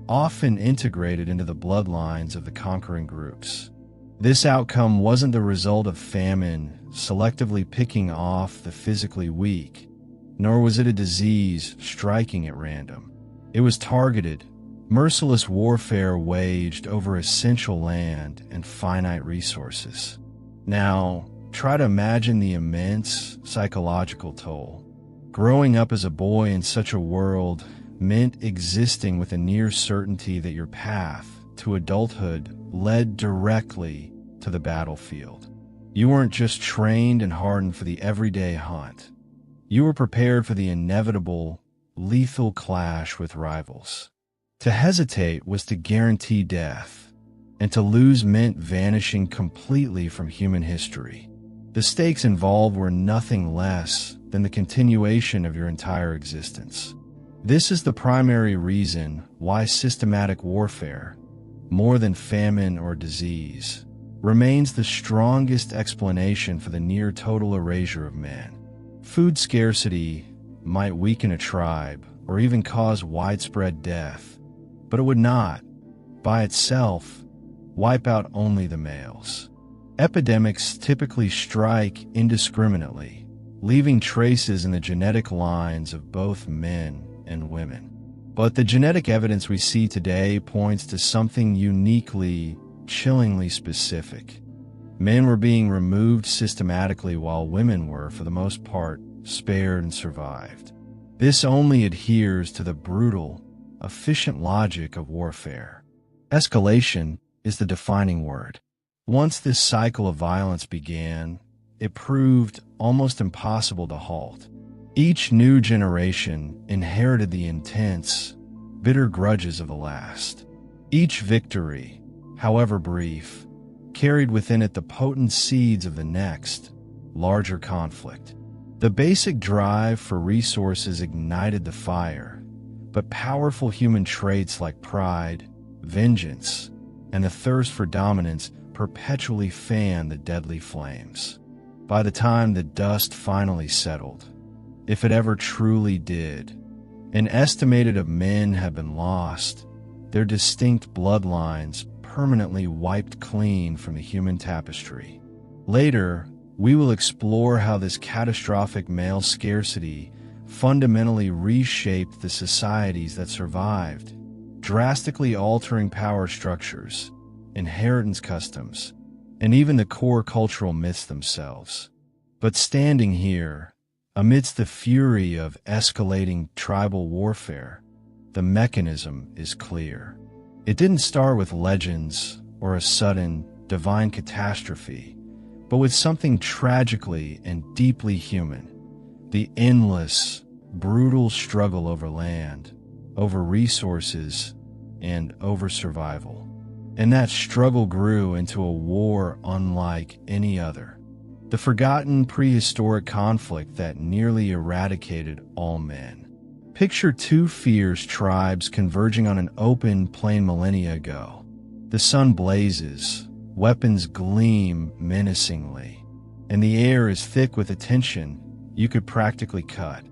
often integrated into the bloodlines of the conquering groups. This outcome wasn't the result of famine selectively picking off the physically weak, nor was it a disease striking at random. It was targeted, merciless warfare waged over essential land and finite resources. Now, try to imagine the immense psychological toll. Growing up as a boy in such a world meant existing with a near certainty that your path to adulthood led directly to the battlefield. You weren't just trained and hardened for the everyday hunt. You were prepared for the inevitable, lethal clash with rivals. To hesitate was to guarantee death, and to lose meant vanishing completely from human history. The stakes involved were nothing less than the continuation of your entire existence. This is the primary reason why systematic warfare, more than famine or disease, remains the strongest explanation for the near total erasure of man. Food scarcity might weaken a tribe or even cause widespread death, but it would not, by itself, wipe out only the males. Epidemics typically strike indiscriminately, leaving traces in the genetic lines of both men and women. But the genetic evidence we see today points to something uniquely, chillingly specific. Men were being removed systematically while women were, for the most part, spared and survived. This only adheres to the brutal, efficient logic of warfare. Escalation is the defining word. Once this cycle of violence began, it proved almost impossible to halt. Each new generation inherited the intense, bitter grudges of the last. Each victory, however brief, carried within it the potent seeds of the next, larger conflict. The basic drive for resources ignited the fire, but powerful human traits like pride, vengeance, and the thirst for dominance perpetually fanned the deadly flames. By the time the dust finally settled, if it ever truly did. An estimated of men have been lost, their distinct bloodlines permanently wiped clean from the human tapestry. Later, we will explore how this catastrophic male scarcity fundamentally reshaped the societies that survived, drastically altering power structures, inheritance customs, and even the core cultural myths themselves. But standing here, amidst the fury of escalating tribal warfare, the mechanism is clear. It didn't start with legends or a sudden, divine catastrophe, but with something tragically and deeply human: the endless, brutal struggle over land, over resources, and over survival. And that struggle grew into a war unlike any other. The forgotten prehistoric conflict that nearly eradicated all men. Picture two fierce tribes converging on an open plain millennia ago. The sun blazes, weapons gleam menacingly, and the air is thick with a tension you could practically cut.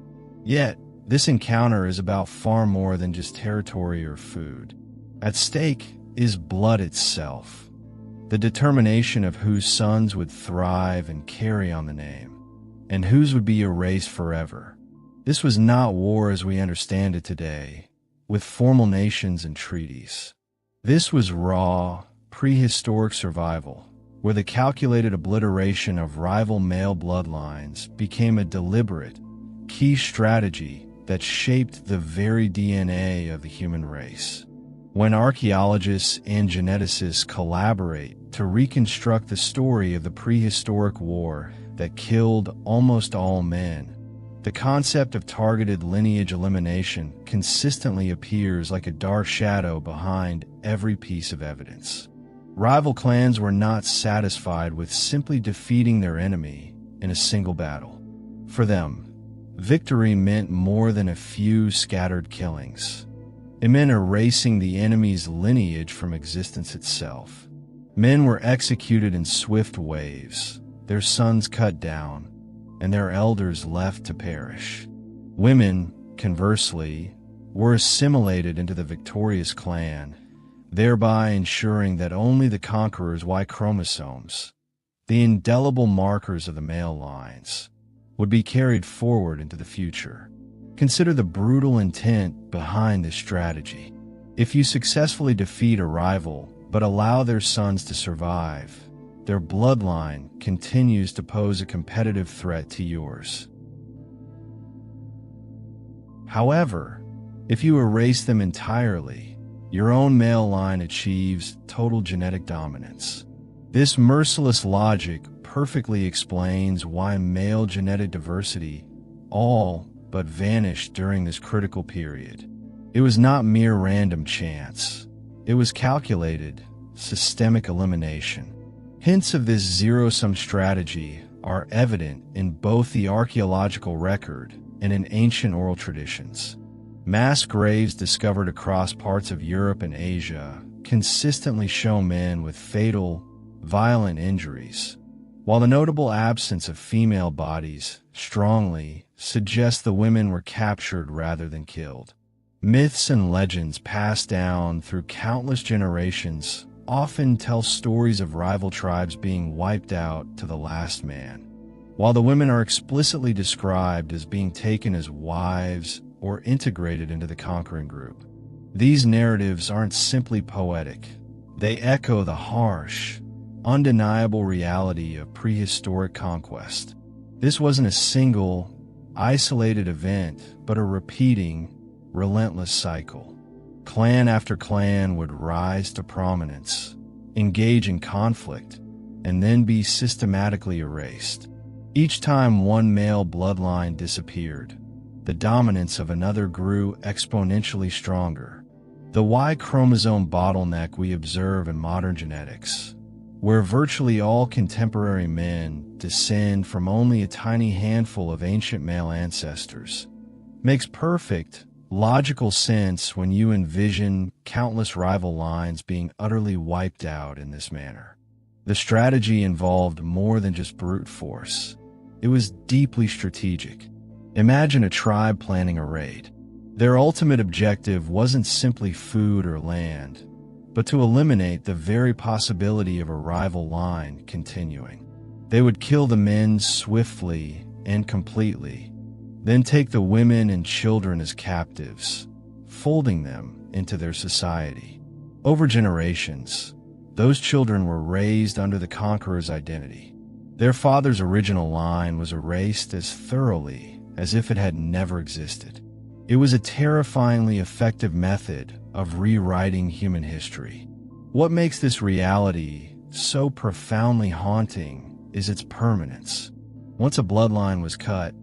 Yet, this encounter is about far more than just territory or food. At stake is blood itself, the determination of whose sons would thrive and carry on the name, and whose would be erased forever. This was not war as we understand it today, with formal nations and treaties. This was raw, prehistoric survival, where the calculated obliteration of rival male bloodlines became a deliberate, key strategy that shaped the very DNA of the human race. When archaeologists and geneticists collaborate to reconstruct the story of the prehistoric war that killed almost all men, the concept of targeted lineage elimination consistently appears like a dark shadow behind every piece of evidence. Rival clans were not satisfied with simply defeating their enemy in a single battle. For them, victory meant more than a few scattered killings. It meant erasing the enemy's lineage from existence itself. Men were executed in swift waves, their sons cut down, and their elders left to perish. Women, conversely, were assimilated into the victorious clan, thereby ensuring that only the conqueror's Y chromosomes, the indelible markers of the male lines, would be carried forward into the future. Consider the brutal intent behind this strategy. If you successfully defeat a rival but allow their sons to survive, their bloodline continues to pose a competitive threat to yours. However, if you erase them entirely, your own male line achieves total genetic dominance. This merciless logic perfectly explains why male genetic diversity all but vanished during this critical period. It was not mere random chance. It was calculated, systemic elimination. Hints of this zero-sum strategy are evident in both the archaeological record and in ancient oral traditions. Mass graves discovered across parts of Europe and Asia consistently show men with fatal, violent injuries, while the notable absence of female bodies strongly suggests the women were captured rather than killed. Myths and legends passed down through countless generations often tell stories of rival tribes being wiped out to the last man, while the women are explicitly described as being taken as wives or integrated into the conquering group. These narratives aren't simply poetic. They echo the harsh, undeniable reality of prehistoric conquest. This wasn't a single, isolated event, but a repeating, relentless cycle. Clan after clan would rise to prominence, engage in conflict, and then be systematically erased. Each time one male bloodline disappeared, the dominance of another grew exponentially stronger. The Y chromosome bottleneck we observe in modern genetics, where virtually all contemporary men descend from only a tiny handful of ancient male ancestors, makes perfect, logical sense when you envision countless rival lines being utterly wiped out in this manner. The strategy involved more than just brute force. It was deeply strategic. Imagine a tribe planning a raid. Their ultimate objective wasn't simply food or land, but to eliminate the very possibility of a rival line continuing. They would kill the men swiftly and completely, then take the women and children as captives, folding them into their society. Over generations, those children were raised under the conqueror's identity. Their father's original line was erased as thoroughly as if it had never existed. It was a terrifyingly effective method of rewriting human history. What makes this reality so profoundly haunting is its permanence. Once a bloodline was cut,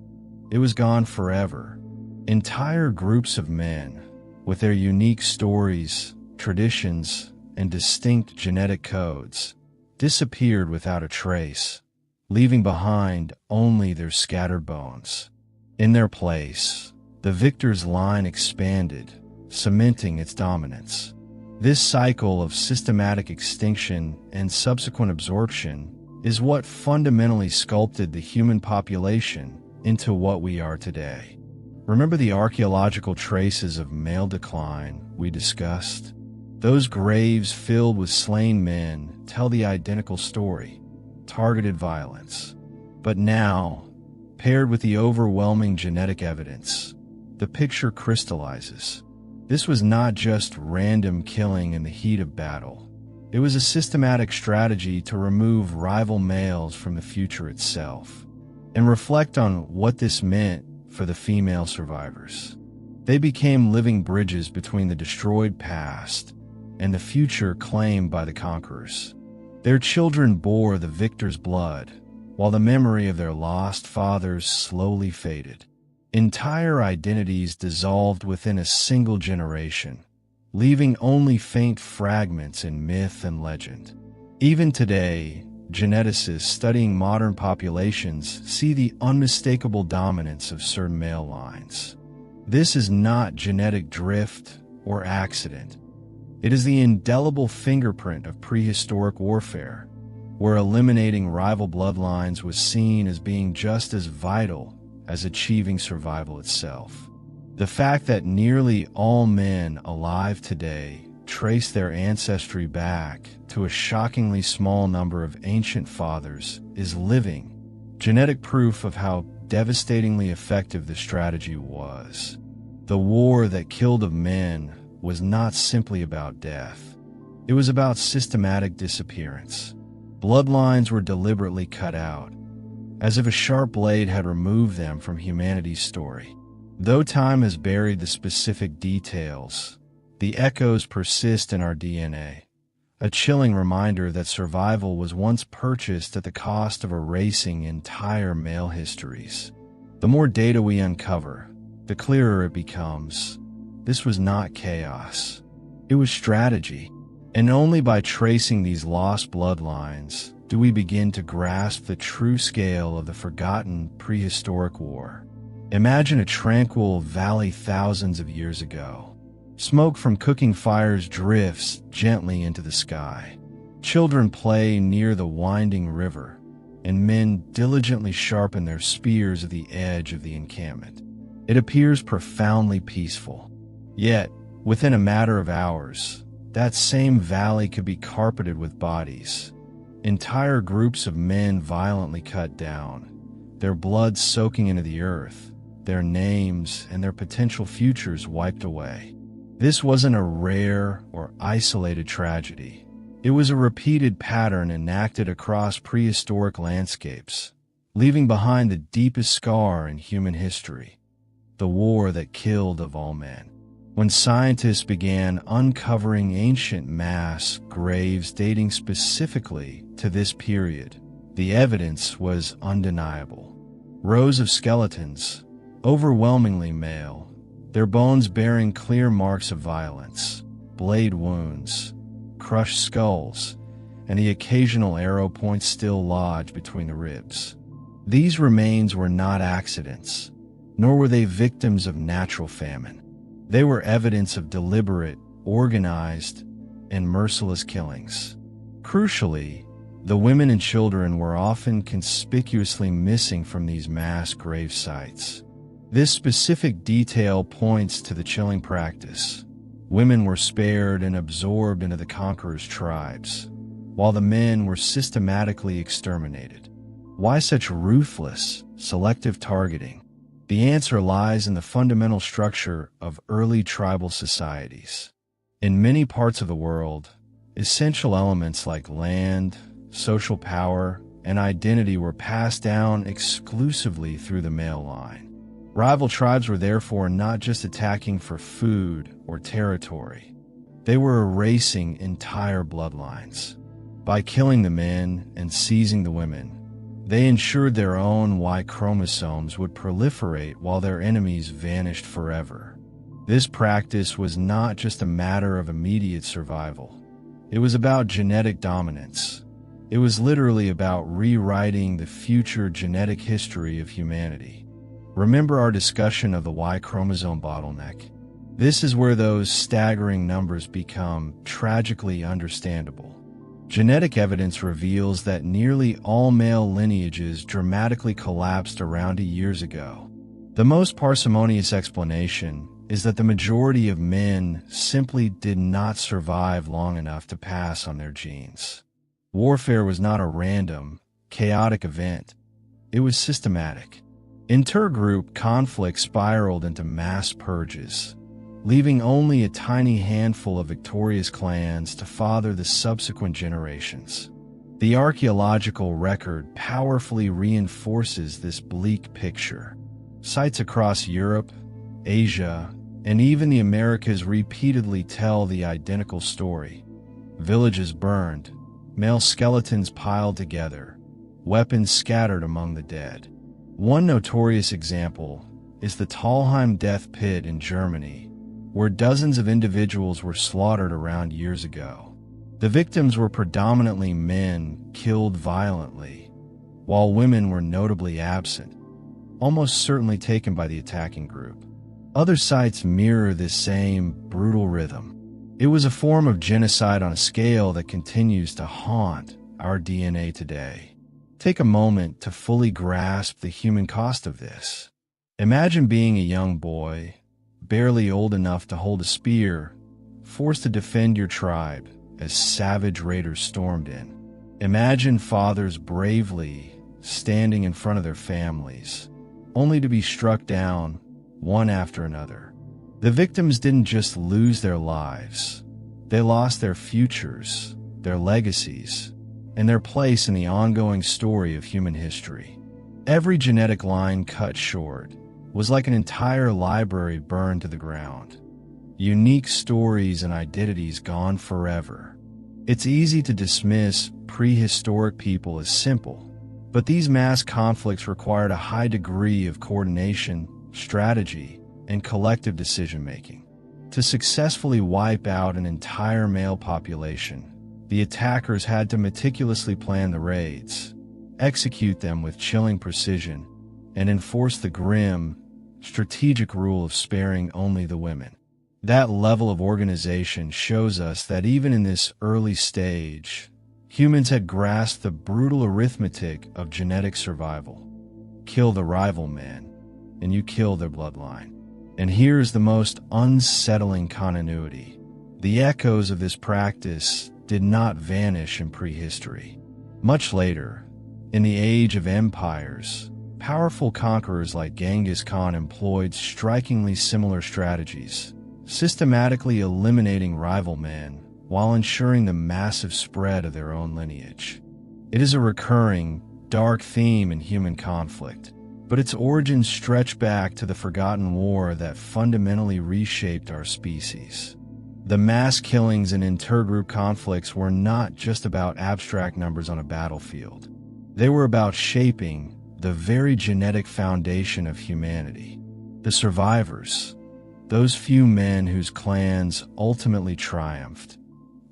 it was gone forever. Entire groups of men, with their unique stories, traditions, and distinct genetic codes, disappeared without a trace, leaving behind only their scattered bones. In their place, the victor's line expanded, cementing its dominance. This cycle of systematic extinction and subsequent absorption is what fundamentally sculpted the human population into what we are today. Remember the archaeological traces of male decline we discussed? Those graves filled with slain men tell the identical story: targeted violence. But now, paired with the overwhelming genetic evidence, the picture crystallizes. This was not just random killing in the heat of battle. It was a systematic strategy to remove rival males from the future itself. And reflect on what this meant for the female survivors. They became living bridges between the destroyed past and the future claimed by the conquerors. Their children bore the victor's blood, while the memory of their lost fathers slowly faded. Entire identities dissolved within a single generation, leaving only faint fragments in myth and legend. Even today, geneticists studying modern populations see the unmistakable dominance of certain male lines. This is not genetic drift or accident. It is the indelible fingerprint of prehistoric warfare, where eliminating rival bloodlines was seen as being just as vital as achieving survival itself. The fact that nearly all men alive today trace their ancestry back to a shockingly small number of ancient fathers is living, genetic proof of how devastatingly effective the strategy was. The war that killed of men was not simply about death. It was about systematic disappearance. Bloodlines were deliberately cut out, as if a sharp blade had removed them from humanity's story. Though time has buried the specific details, the echoes persist in our DNA, a chilling reminder that survival was once purchased at the cost of erasing entire male histories. The more data we uncover, the clearer it becomes. This was not chaos. It was strategy. And only by tracing these lost bloodlines do we begin to grasp the true scale of the forgotten prehistoric war. Imagine a tranquil valley thousands of years ago. Smoke from cooking fires drifts gently into the sky. Children play near the winding river, and men diligently sharpen their spears at the edge of the encampment. It appears profoundly peaceful. Yet, within a matter of hours, that same valley could be carpeted with bodies. Entire groups of men violently cut down, their blood soaking into the earth, their names and their potential futures wiped away. This wasn't a rare or isolated tragedy. It was a repeated pattern enacted across prehistoric landscapes, leaving behind the deepest scar in human history, the war that killed of all men. When scientists began uncovering ancient mass graves dating specifically to this period, the evidence was undeniable. Rows of skeletons, overwhelmingly male, their bones bearing clear marks of violence, blade wounds, crushed skulls, and the occasional arrow point still lodged between the ribs. These remains were not accidents, nor were they victims of natural famine. They were evidence of deliberate, organized, and merciless killings. Crucially, the women and children were often conspicuously missing from these mass grave sites. This specific detail points to the chilling practice. Women were spared and absorbed into the conqueror's tribes, while the men were systematically exterminated. Why such ruthless, selective targeting? The answer lies in the fundamental structure of early tribal societies. In many parts of the world, essential elements like land, social power, and identity were passed down exclusively through the male line. Rival tribes were therefore not just attacking for food or territory. They were erasing entire bloodlines. By killing the men and seizing the women, they ensured their own Y chromosomes would proliferate while their enemies vanished forever. This practice was not just a matter of immediate survival. It was about genetic dominance. It was literally about rewriting the future genetic history of humanity. Remember our discussion of the Y chromosome bottleneck? This is where those staggering numbers become tragically understandable. Genetic evidence reveals that nearly all male lineages dramatically collapsed around years ago. The most parsimonious explanation is that the majority of men simply did not survive long enough to pass on their genes. Warfare was not a random, chaotic event. It was systematic. Intergroup conflict spiraled into mass purges, leaving only a tiny handful of victorious clans to father the subsequent generations. The archaeological record powerfully reinforces this bleak picture. Sites across Europe, Asia, and even the Americas repeatedly tell the identical story. Villages burned, male skeletons piled together, weapons scattered among the dead. One notorious example is the Talheim death pit in Germany, where dozens of individuals were slaughtered around years ago. The victims were predominantly men killed violently, while women were notably absent, almost certainly taken by the attacking group. Other sites mirror this same brutal rhythm. It was a form of genocide on a scale that continues to haunt our DNA today. Take a moment to fully grasp the human cost of this. Imagine being a young boy, barely old enough to hold a spear, forced to defend your tribe as savage raiders stormed in. Imagine fathers bravely standing in front of their families, only to be struck down one after another. The victims didn't just lose their lives, they lost their futures, their legacies, and their place in the ongoing story of human history. Every genetic line cut short was like an entire library burned to the ground. Unique stories and identities gone forever. It's easy to dismiss prehistoric people as simple, but these mass conflicts required a high degree of coordination, strategy, and collective decision-making. To successfully wipe out an entire male population, the attackers had to meticulously plan the raids, execute them with chilling precision, and enforce the grim, strategic rule of sparing only the women. That level of organization shows us that even in this early stage, humans had grasped the brutal arithmetic of genetic survival. Kill the rival man, and you kill their bloodline. And here's the most unsettling continuity. The echoes of this practice did not vanish in prehistory. Much later, in the age of empires, powerful conquerors like Genghis Khan employed strikingly similar strategies, systematically eliminating rival men while ensuring the massive spread of their own lineage. It is a recurring, dark theme in human conflict, but its origins stretch back to the forgotten war that fundamentally reshaped our species. The mass killings and intergroup conflicts were not just about abstract numbers on a battlefield. They were about shaping the very genetic foundation of humanity. The survivors, those few men whose clans ultimately triumphed,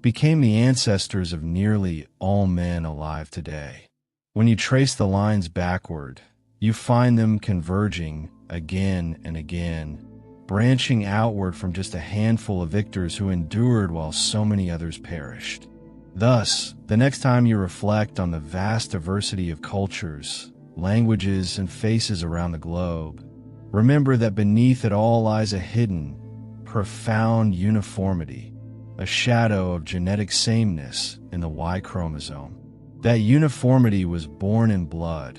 became the ancestors of nearly all men alive today. When you trace the lines backward, you find them converging again and again, branching outward from just a handful of victors who endured while so many others perished. Thus, the next time you reflect on the vast diversity of cultures, languages, and faces around the globe, remember that beneath it all lies a hidden, profound uniformity, a shadow of genetic sameness in the Y chromosome. That uniformity was born in blood,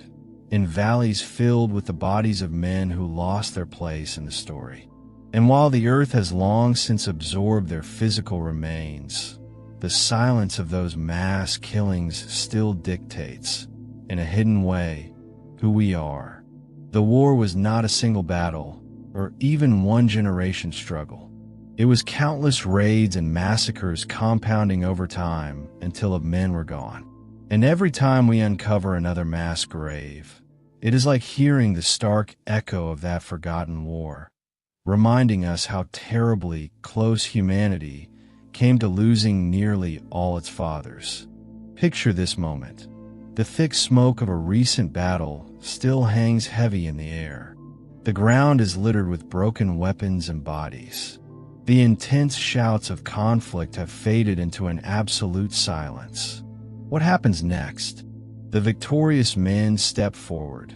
in valleys filled with the bodies of men who lost their place in the story. And while the earth has long since absorbed their physical remains, the silence of those mass killings still dictates, in a hidden way, who we are. The war was not a single battle, or even one generation struggle. It was countless raids and massacres compounding over time until of men were gone. And every time we uncover another mass grave, it is like hearing the stark echo of that forgotten war, reminding us how terribly close humanity came to losing nearly all its fathers. Picture this moment. The thick smoke of a recent battle still hangs heavy in the air. The ground is littered with broken weapons and bodies. The intense shouts of conflict have faded into an absolute silence. What happens next? The victorious men step forward,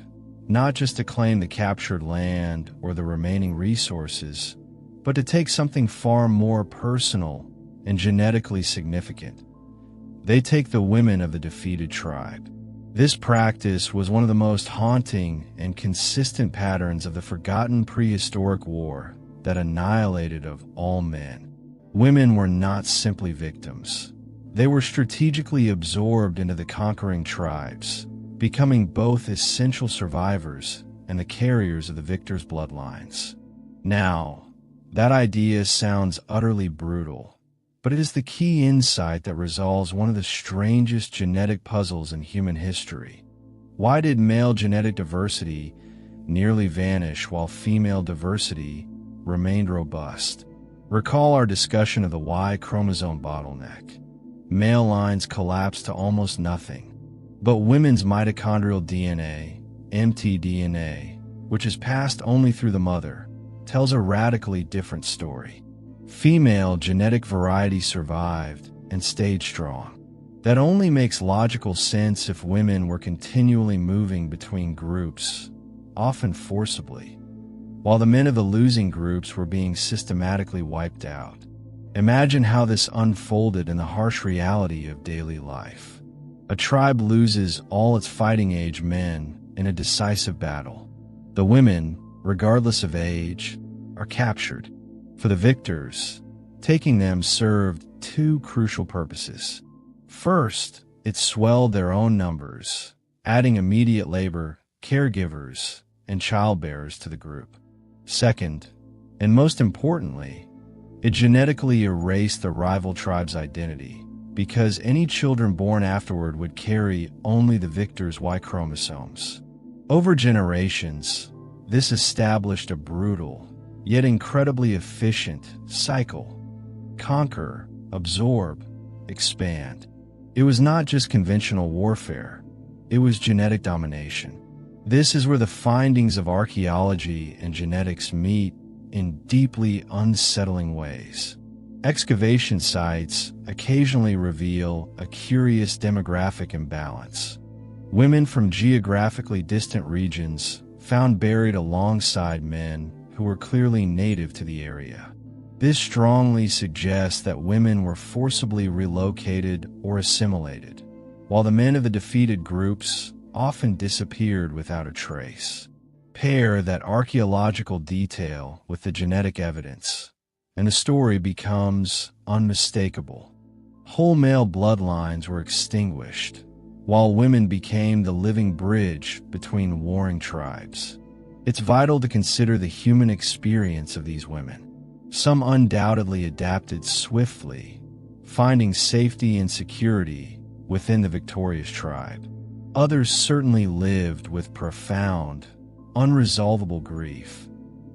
not just to claim the captured land or the remaining resources, but to take something far more personal and genetically significant. They take the women of the defeated tribe. This practice was one of the most haunting and consistent patterns of the forgotten prehistoric war that annihilated of all men. Women were not simply victims. They were strategically absorbed into the conquering tribes, becoming both essential survivors and the carriers of the victors' bloodlines. Now, that idea sounds utterly brutal, but it is the key insight that resolves one of the strangest genetic puzzles in human history. Why did male genetic diversity nearly vanish while female diversity remained robust? Recall our discussion of the Y chromosome bottleneck. Male lines collapsed to almost nothing, but women's mitochondrial DNA, mtDNA, which is passed only through the mother, tells a radically different story. Female genetic variety survived and stayed strong. That only makes logical sense if women were continually moving between groups, often forcibly, while the men of the losing groups were being systematically wiped out. Imagine how this unfolded in the harsh reality of daily life. A tribe loses all its fighting-age men in a decisive battle. The women, regardless of age, are captured. For the victors, taking them served two crucial purposes. First, it swelled their own numbers, adding immediate labor, caregivers, and childbearers to the group. Second, and most importantly, it genetically erased the rival tribe's identity, because any children born afterward would carry only the victor's Y chromosomes. Over generations, this established a brutal, yet incredibly efficient cycle. Conquer, absorb, expand. It was not just conventional warfare, it was genetic domination. This is where the findings of archaeology and genetics meet in deeply unsettling ways. Excavation sites occasionally reveal a curious demographic imbalance. Women from geographically distant regions found buried alongside men who were clearly native to the area. This strongly suggests that women were forcibly relocated or assimilated, while the men of the defeated groups often disappeared without a trace. Pair that archaeological detail with the genetic evidence, and the story becomes unmistakable. Whole male bloodlines were extinguished, while women became the living bridge between warring tribes. It's vital to consider the human experience of these women. Some undoubtedly adapted swiftly, finding safety and security within the victorious tribe. Others certainly lived with profound, unresolvable grief,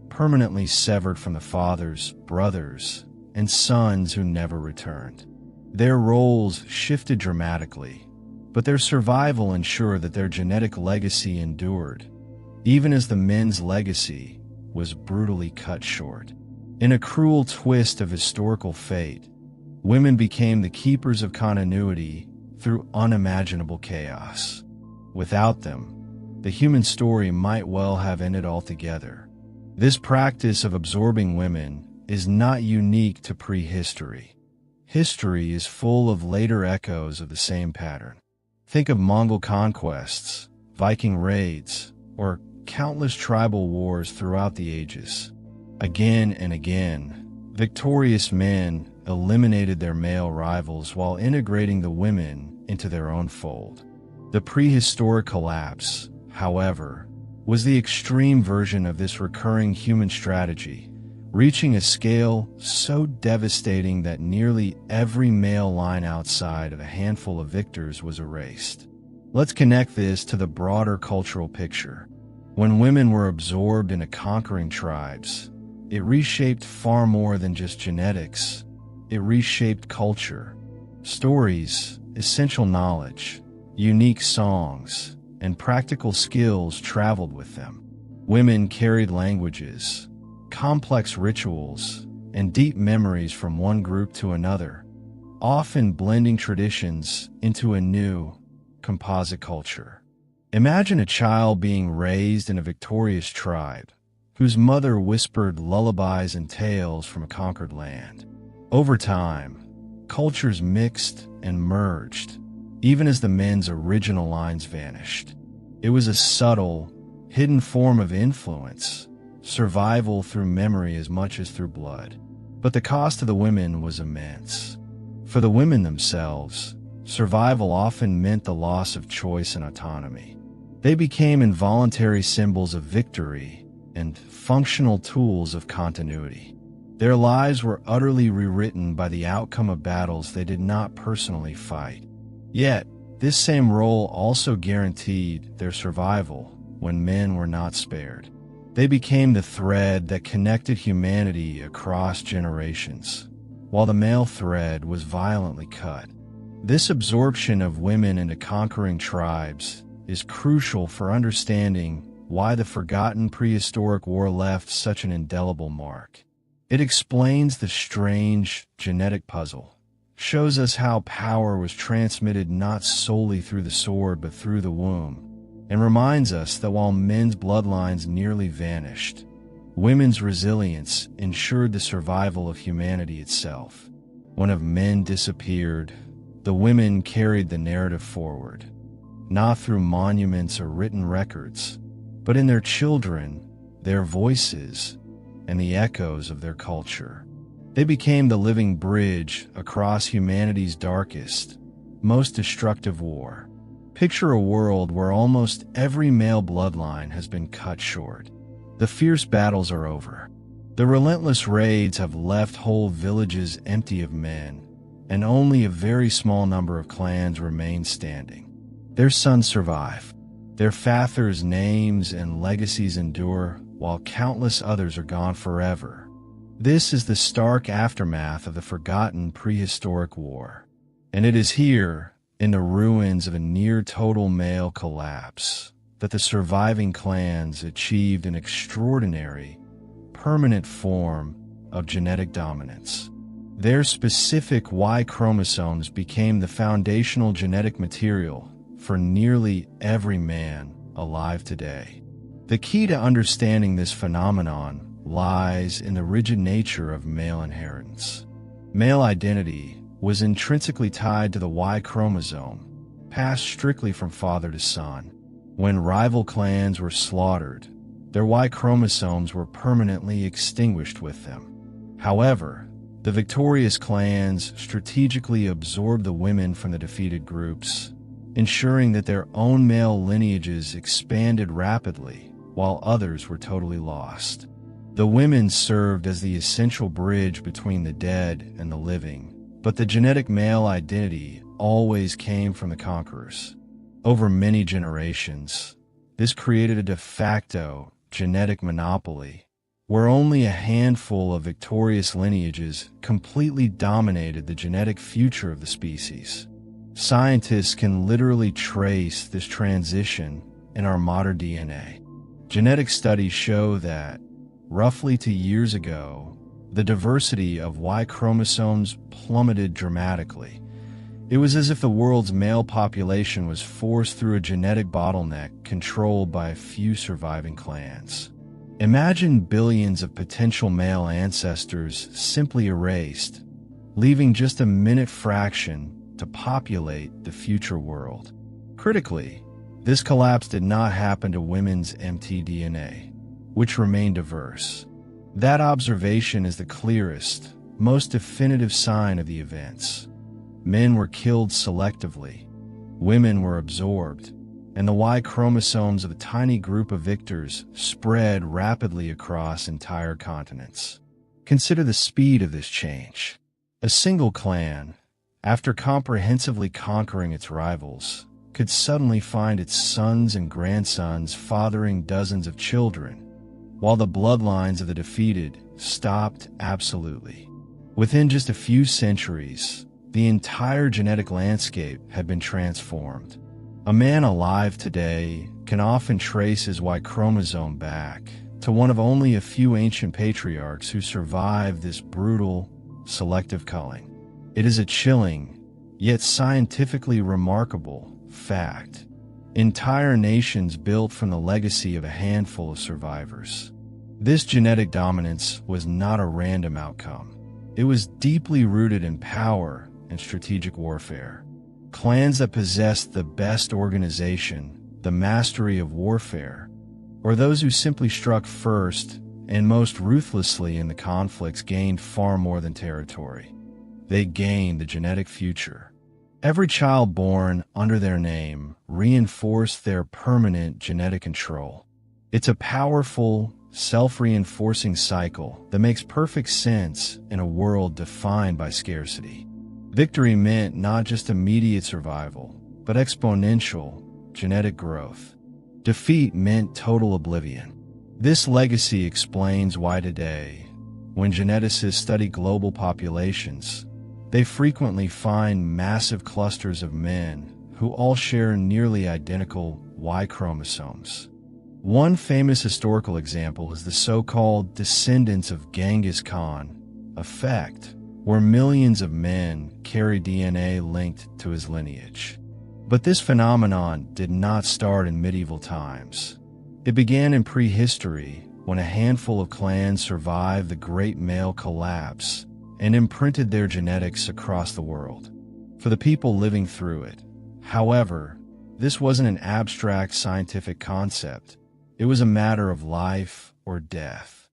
permanently severed from the fathers, brothers, and sons who never returned. Their roles shifted dramatically, but their survival ensured that their genetic legacy endured, even as the men's legacy was brutally cut short. In a cruel twist of historical fate, women became the keepers of continuity through unimaginable chaos. Without them, the human story might well have ended altogether, This practice of absorbing women is not unique to prehistory. History is full of later echoes of the same pattern. Think of Mongol conquests, Viking raids, or countless tribal wars throughout the ages. Again and again, victorious men eliminated their male rivals while integrating the women into their own fold. The prehistoric collapse, however, was the extreme version of this recurring human strategy, reaching a scale so devastating that nearly every male line outside of a handful of victors was erased. Let's connect this to the broader cultural picture. When women were absorbed into conquering tribes, it reshaped far more than just genetics. It reshaped culture. Stories, essential knowledge, unique songs, and practical skills traveled with them. Women carried languages, complex rituals, and deep memories from one group to another, often blending traditions into a new, composite culture. Imagine a child being raised in a victorious tribe, whose mother whispered lullabies and tales from a conquered land. Over time, cultures mixed and merged, even as the men's original lines vanished. It was a subtle, hidden form of influence, survival through memory as much as through blood. But the cost to the women was immense. For the women themselves, survival often meant the loss of choice and autonomy. They became involuntary symbols of victory and functional tools of continuity. Their lives were utterly rewritten by the outcome of battles they did not personally fight. Yet, this same role also guaranteed their survival when men were not spared. They became the thread that connected humanity across generations, while the male thread was violently cut. This absorption of women into conquering tribes is crucial for understanding why the forgotten prehistoric war left such an indelible mark. It explains the strange genetic puzzle, shows us how power was transmitted not solely through the sword but through the womb, and reminds us that while men's bloodlines nearly vanished, women's resilience ensured the survival of humanity itself. When men disappeared, the women carried the narrative forward, not through monuments or written records, but in their children, their voices, and the echoes of their culture. They became the living bridge across humanity's darkest, most destructive war. Picture a world where almost every male bloodline has been cut short. The fierce battles are over. The relentless raids have left whole villages empty of men, and only a very small number of clans remain standing. Their sons survive. Their fathers' names and legacies endure, while countless others are gone forever. This is the stark aftermath of the forgotten prehistoric war. And it is here, in the ruins of a near-total male collapse, that the surviving clans achieved an extraordinary, permanent form of genetic dominance. Their specific Y chromosomes became the foundational genetic material for nearly every man alive today. The key to understanding this phenomenon lies in the rigid nature of male inheritance. Male identity was intrinsically tied to the Y chromosome, passed strictly from father to son. When rival clans were slaughtered, their Y chromosomes were permanently extinguished with them. However, the victorious clans strategically absorbed the women from the defeated groups, ensuring that their own male lineages expanded rapidly while others were totally lost. The women served as the essential bridge between the dead and the living, but the genetic male identity always came from the conquerors. Over many generations, this created a de facto genetic monopoly, where only a handful of victorious lineages completely dominated the genetic future of the species. Scientists can literally trace this transition in our modern DNA. Genetic studies show that, roughly 2 years ago, the diversity of Y chromosomes plummeted dramatically. It was as if the world's male population was forced through a genetic bottleneck controlled by a few surviving clans. Imagine billions of potential male ancestors simply erased, leaving just a minute fraction to populate the future world. Critically, this collapse did not happen to women's mtDNA, which remained diverse. That observation is the clearest, most definitive sign of the events. Men were killed selectively, women were absorbed, and the Y chromosomes of a tiny group of victors spread rapidly across entire continents. Consider the speed of this change. A single clan, after comprehensively conquering its rivals, could suddenly find its sons and grandsons fathering dozens of children, while the bloodlines of the defeated stopped absolutely. Within just a few centuries, the entire genetic landscape had been transformed. A man alive today can often trace his Y chromosome back to one of only a few ancient patriarchs who survived this brutal, selective culling. It is a chilling, yet scientifically remarkable, fact. Entire nations built from the legacy of a handful of survivors. This genetic dominance was not a random outcome. It was deeply rooted in power and strategic warfare. Clans that possessed the best organization, the mastery of warfare, or those who simply struck first and most ruthlessly in the conflicts gained far more than territory. They gained the genetic future. Every child born under their name reinforced their permanent genetic control. It's a powerful, self-reinforcing cycle that makes perfect sense in a world defined by scarcity. Victory meant not just immediate survival, but exponential genetic growth. Defeat meant total oblivion. This legacy explains why today, when geneticists study global populations, they frequently find massive clusters of men who all share nearly identical Y chromosomes. One famous historical example is the so-called descendants of Genghis Khan effect, where millions of men carry DNA linked to his lineage. But this phenomenon did not start in medieval times. It began in prehistory, when a handful of clans survived the Great Male Collapse and imprinted their genetics across the world. For the people living through it, however, this wasn't an abstract scientific concept. It was a matter of life or death.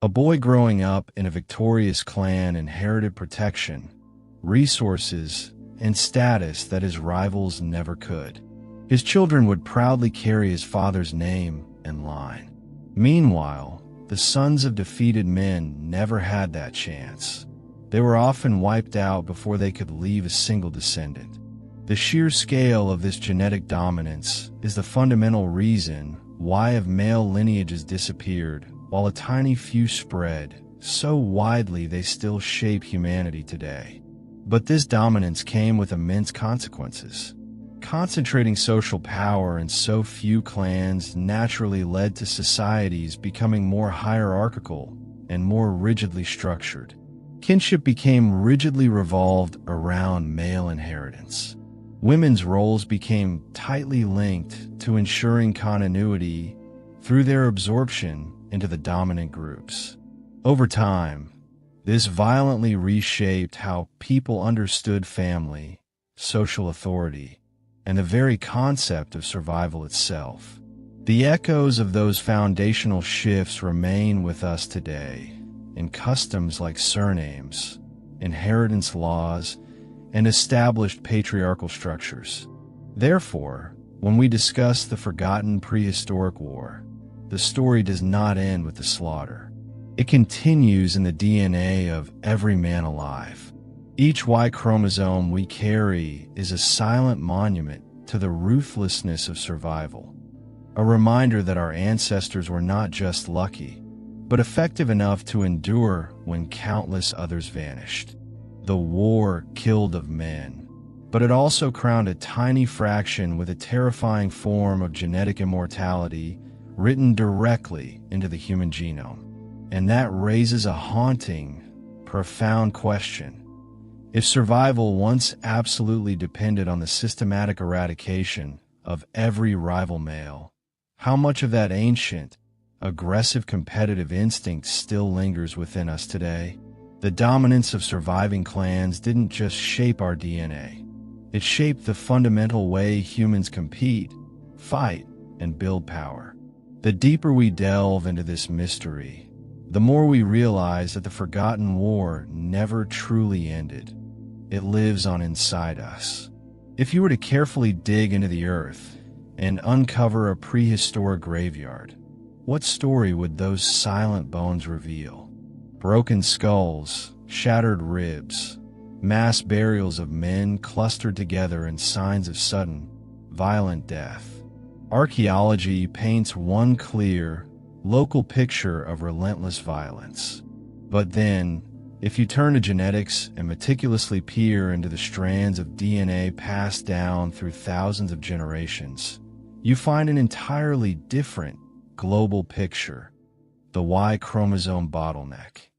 A boy growing up in a victorious clan inherited protection, resources, and status that his rivals never could. His children would proudly carry his father's name and line. Meanwhile, the sons of defeated men never had that chance. They were often wiped out before they could leave a single descendant. The sheer scale of this genetic dominance is the fundamental reason why male lineages disappeared while a tiny few spread so widely they still shape humanity today. But this dominance came with immense consequences. Concentrating social power in so few clans naturally led to societies becoming more hierarchical and more rigidly structured. Kinship became rigidly revolved around male inheritance. Women's roles became tightly linked to ensuring continuity through their absorption into the dominant groups. Over time, this violently reshaped how people understood family, social authority, and the very concept of survival itself. The echoes of those foundational shifts remain with us today, in customs like surnames, inheritance laws, and established patriarchal structures. Therefore, when we discuss the forgotten prehistoric war, the story does not end with the slaughter. It continues in the DNA of every man alive. Each Y chromosome we carry is a silent monument to the ruthlessness of survival, a reminder that our ancestors were not just lucky, but effective enough to endure when countless others vanished. The war killed of men, but it also crowned a tiny fraction with a terrifying form of genetic immortality written directly into the human genome. And that raises a haunting, profound question. If survival once absolutely depended on the systematic eradication of every rival male, how much of that ancient, aggressive competitive instinct still lingers within us today. The dominance of surviving clans didn't just shape our DNA. It shaped the fundamental way humans compete, fight, and build power. The deeper we delve into this mystery, the more we realize that the forgotten war never truly ended. It lives on inside us. If you were to carefully dig into the earth and uncover a prehistoric graveyard, what story would those silent bones reveal? Broken skulls, shattered ribs, mass burials of men clustered together in signs of sudden, violent death. Archaeology paints one clear, local picture of relentless violence. But then, if you turn to genetics and meticulously peer into the strands of DNA passed down through thousands of generations, you find an entirely different global picture: the Y chromosome bottleneck.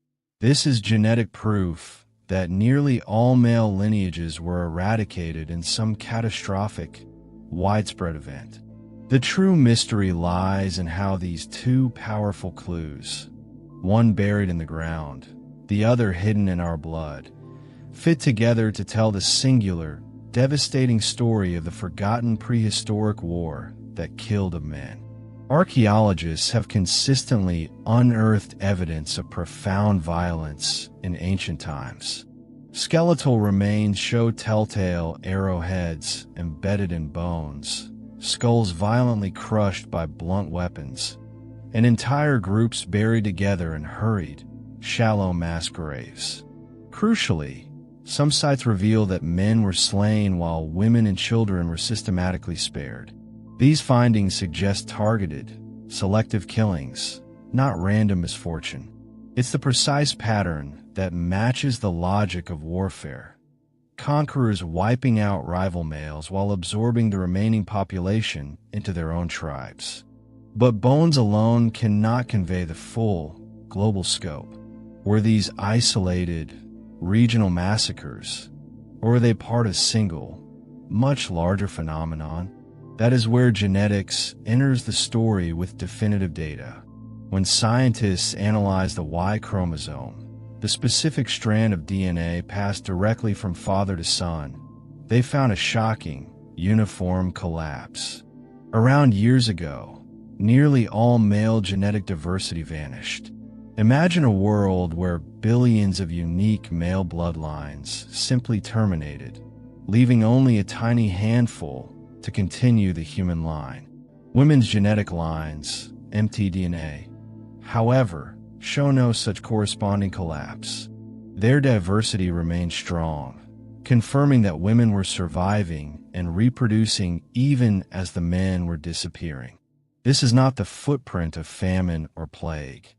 This is genetic proof that nearly all male lineages were eradicated in some catastrophic, widespread event. The true mystery lies in how these two powerful clues, one buried in the ground, the other hidden in our blood, fit together to tell the singular, devastating story of the forgotten prehistoric war that killed of men. Archaeologists have consistently unearthed evidence of profound violence in ancient times. Skeletal remains show telltale arrowheads embedded in bones, skulls violently crushed by blunt weapons, and entire groups buried together in hurried, shallow mass graves. Crucially, some sites reveal that men were slain while women and children were systematically spared. These findings suggest targeted, selective killings, not random misfortune. It's the precise pattern that matches the logic of warfare: conquerors wiping out rival males while absorbing the remaining population into their own tribes. But bones alone cannot convey the full, global scope. Were these isolated, regional massacres, or were they part of a single, much larger phenomenon? That is where genetics enters the story with definitive data. When scientists analyze the Y chromosome, the specific strand of DNA passed directly from father to son, they found a shocking, uniform collapse. Around years ago, nearly all male genetic diversity vanished. Imagine a world where billions of unique male bloodlines simply terminated, leaving only a tiny handful to continue the human line. Women's genetic lines, mtDNA, however, show no such corresponding collapse. Their diversity remained strong, confirming that women were surviving and reproducing even as the men were disappearing. This is not the footprint of famine or plague.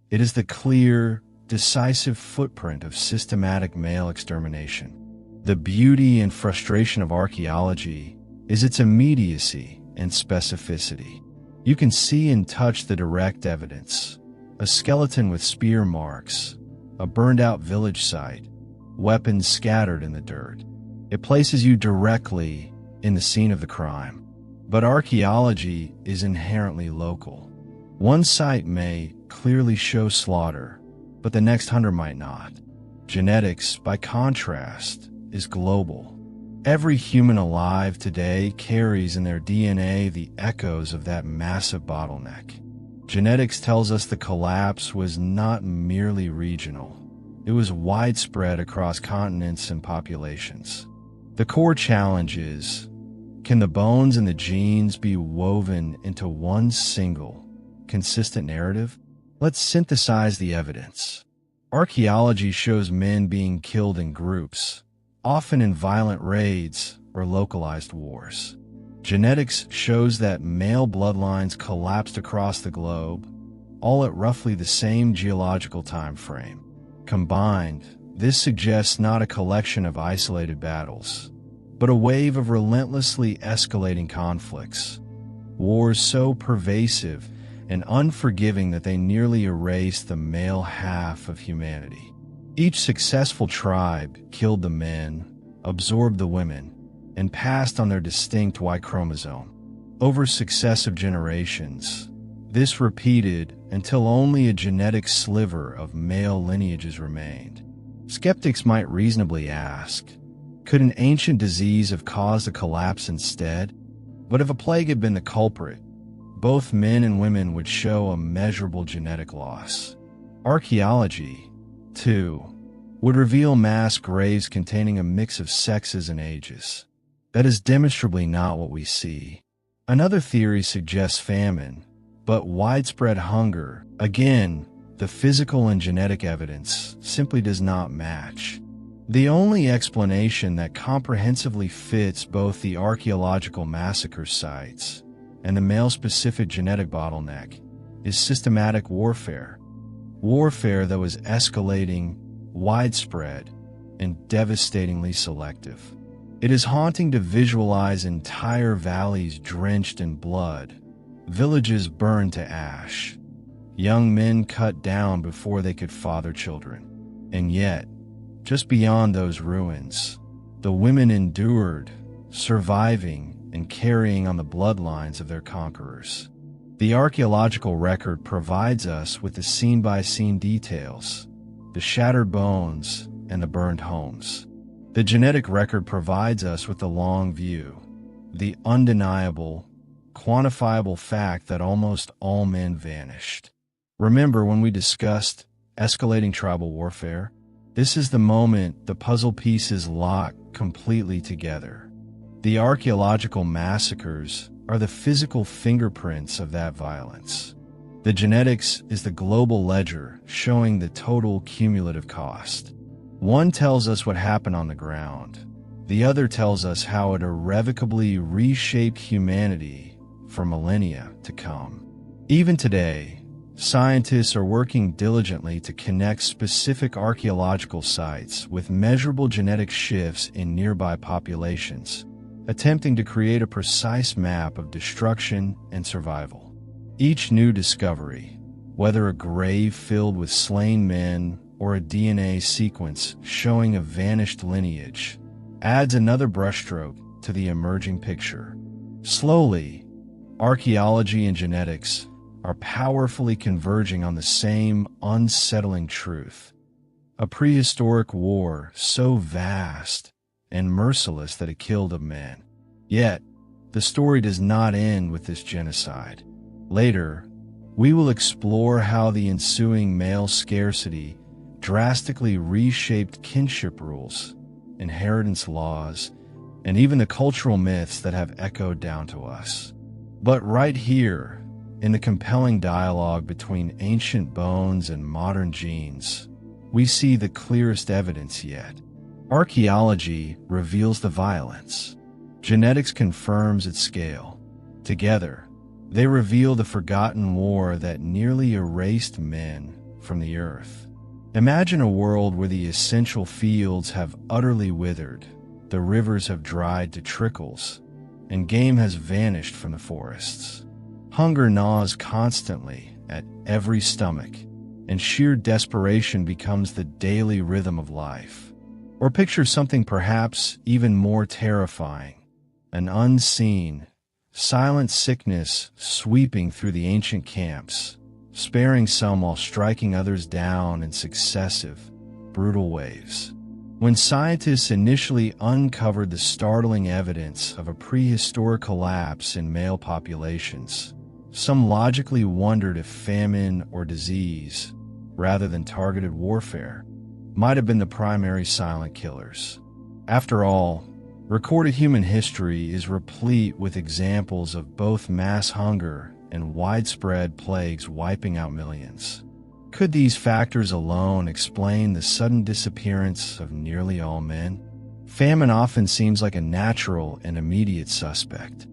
It is the clear, decisive footprint of systematic male extermination. The beauty and frustration of archaeology is its immediacy and specificity. You can see and touch the direct evidence: a skeleton with spear marks, a burned-out village site, weapons scattered in the dirt. It places you directly in the scene of the crime. But archaeology is inherently local. One site may clearly show slaughter, but the next 100 might not. Genetics, by contrast, is global. Every human alive today carries in their DNA the echoes of that massive bottleneck. Genetics tells us the collapse was not merely regional. It was widespread across continents and populations. The core challenge is, can the bones and the genes be woven into one single, consistent narrative? Let's synthesize the evidence. Archaeology shows men being killed in groups, often in violent raids or localized wars. Genetics shows that male bloodlines collapsed across the globe, all at roughly the same geological time frame. Combined, this suggests not a collection of isolated battles, but a wave of relentlessly escalating conflicts, wars so pervasive and unforgiving that they nearly erased the male half of humanity. Each successful tribe killed the men, absorbed the women, and passed on their distinct Y chromosome. Over successive generations, This repeated until only a genetic sliver of male lineages remained. Skeptics might reasonably ask, could an ancient disease have caused a collapse instead? But if a plague had been the culprit, both men and women would show a measurable genetic loss. Archaeology, too, would reveal mass graves containing a mix of sexes and ages. That is demonstrably not what we see. Another theory suggests famine, but widespread hunger. Again, the physical and genetic evidence simply does not match. The only explanation that comprehensively fits both the archaeological massacre sites and the male-specific genetic bottleneck is systematic warfare. Warfare that was escalating, widespread, and devastatingly selective. It is haunting to visualize entire valleys drenched in blood, villages burned to ash, young men cut down before they could father children. And yet, just beyond those ruins, the women endured, surviving and carrying on the bloodlines of their conquerors. The archaeological record provides us with the scene-by-scene details, the shattered bones and the burned homes. The genetic record provides us with the long view, the undeniable, quantifiable fact that almost all men vanished. Remember when we discussed escalating tribal warfare? This is the moment the puzzle pieces lock completely together. The archaeological massacres are the physical fingerprints of that violence. The genetics is the global ledger showing the total cumulative cost. One tells us what happened on the ground. The other tells us how it irrevocably reshaped humanity for millennia to come. Even today, scientists are working diligently to connect specific archaeological sites with measurable genetic shifts in nearby populations, attempting to create a precise map of destruction and survival. Each new discovery, whether a grave filled with slain men or a DNA sequence showing a vanished lineage, adds another brushstroke to the emerging picture. Slowly, archaeology and genetics are powerfully converging on the same unsettling truth. A prehistoric war so vast and merciless that it killed a man. Yet, the story does not end with this genocide. Later, we will explore how the ensuing male scarcity drastically reshaped kinship rules, inheritance laws, and even the cultural myths that have echoed down to us. But right here, in the compelling dialogue between ancient bones and modern genes, we see the clearest evidence yet. Archaeology reveals the violence. Genetics confirms its scale. Together, they reveal the forgotten war that nearly erased men from the earth. Imagine a world where the essential fields have utterly withered, the rivers have dried to trickles, and game has vanished from the forests. Hunger gnaws constantly at every stomach, and sheer desperation becomes the daily rhythm of life. Or picture something perhaps even more terrifying, an unseen, silent sickness sweeping through the ancient camps, sparing some while striking others down in successive, brutal waves. When scientists initially uncovered the startling evidence of a prehistoric collapse in male populations, some logically wondered if famine or disease, rather than targeted warfare, might have been the primary silent killers. After all, recorded human history is replete with examples of both mass hunger and widespread plagues wiping out millions. Could these factors alone explain the sudden disappearance of nearly all men? Famine often seems like a natural and immediate suspect.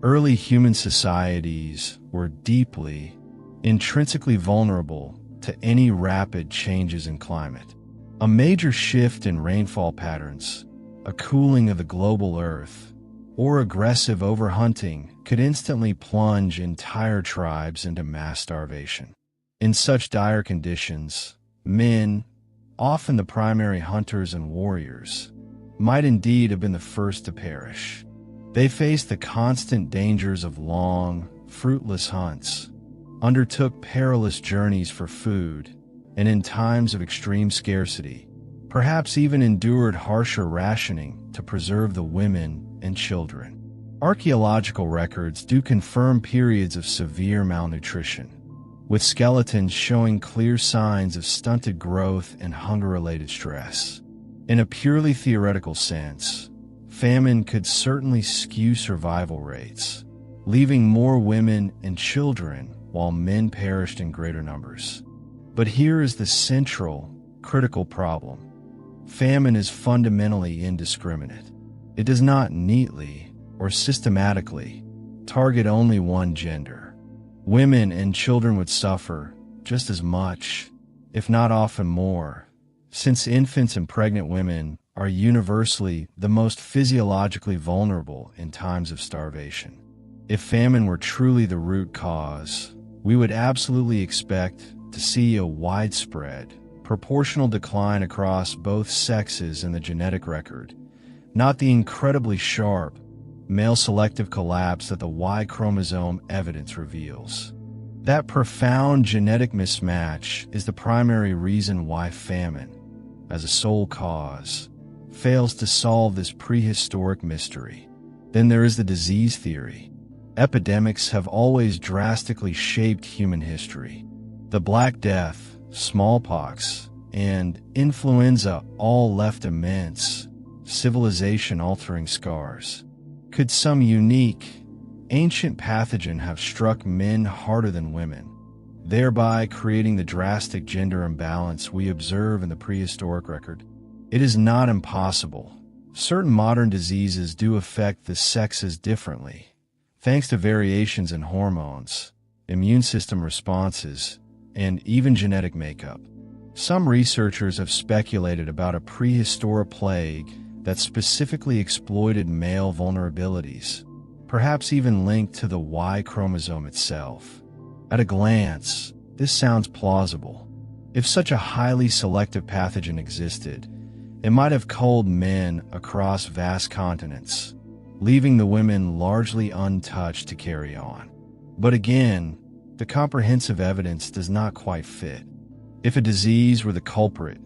Early human societies were deeply, intrinsically vulnerable to any rapid changes in climate. A major shift in rainfall patterns, a cooling of the global earth, or aggressive overhunting could instantly plunge entire tribes into mass starvation. In such dire conditions, men, often the primary hunters and warriors, might indeed have been the first to perish. They faced the constant dangers of long, fruitless hunts, undertook perilous journeys for food, and in times of extreme scarcity, perhaps even endured harsher rationing to preserve the women and children. Archaeological records do confirm periods of severe malnutrition, with skeletons showing clear signs of stunted growth and hunger-related stress. In a purely theoretical sense, famine could certainly skew survival rates, leaving more women and children while men perished in greater numbers. But here is the central, critical problem. Famine is fundamentally indiscriminate. It does not neatly or systematically target only one gender. Women and children would suffer just as much, if not often more, since infants and pregnant women are universally the most physiologically vulnerable in times of starvation. If famine were truly the root cause, we would absolutely expect to see a widespread, proportional decline across both sexes in the genetic record, not the incredibly sharp, male-selective collapse that the Y chromosome evidence reveals. That profound genetic mismatch is the primary reason why famine, as a sole cause, fails to solve this prehistoric mystery. Then there is the disease theory. Epidemics have always drastically shaped human history. The Black Death, smallpox, and influenza all left immense, civilization-altering scars. Could some unique, ancient pathogen have struck men harder than women, thereby creating the drastic gender imbalance we observe in the prehistoric record? It is not impossible. Certain modern diseases do affect the sexes differently, thanks to variations in hormones, immune system responses, and even genetic makeup. Some researchers have speculated about a prehistoric plague that specifically exploited male vulnerabilities, perhaps even linked to the Y chromosome itself. At a glance, this sounds plausible. If such a highly selective pathogen existed, it might have culled men across vast continents, leaving the women largely untouched to carry on. But again, the comprehensive evidence does not quite fit. If a disease were the culprit,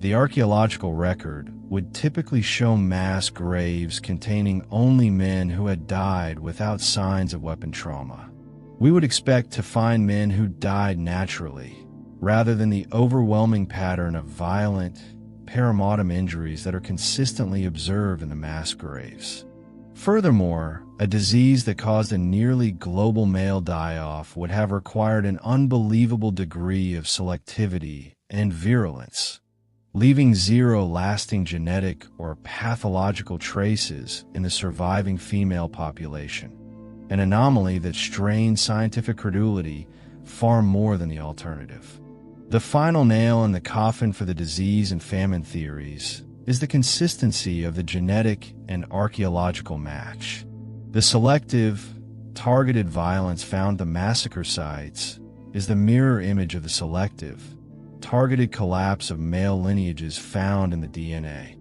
the archaeological record would typically show mass graves containing only men who had died without signs of weapon trauma. We would expect to find men who died naturally, rather than the overwhelming pattern of violent, perimortem injuries that are consistently observed in the mass graves. Furthermore, a disease that caused a nearly global male die-off would have required an unbelievable degree of selectivity and virulence, leaving zero lasting genetic or pathological traces in the surviving female population, an anomaly that strained scientific credulity far more than the alternative. The final nail in the coffin for the disease and famine theories is the consistency of the genetic and archaeological match. The selective, targeted violence found at the massacre sites is the mirror image of the selective, targeted collapse of male lineages found in the DNA.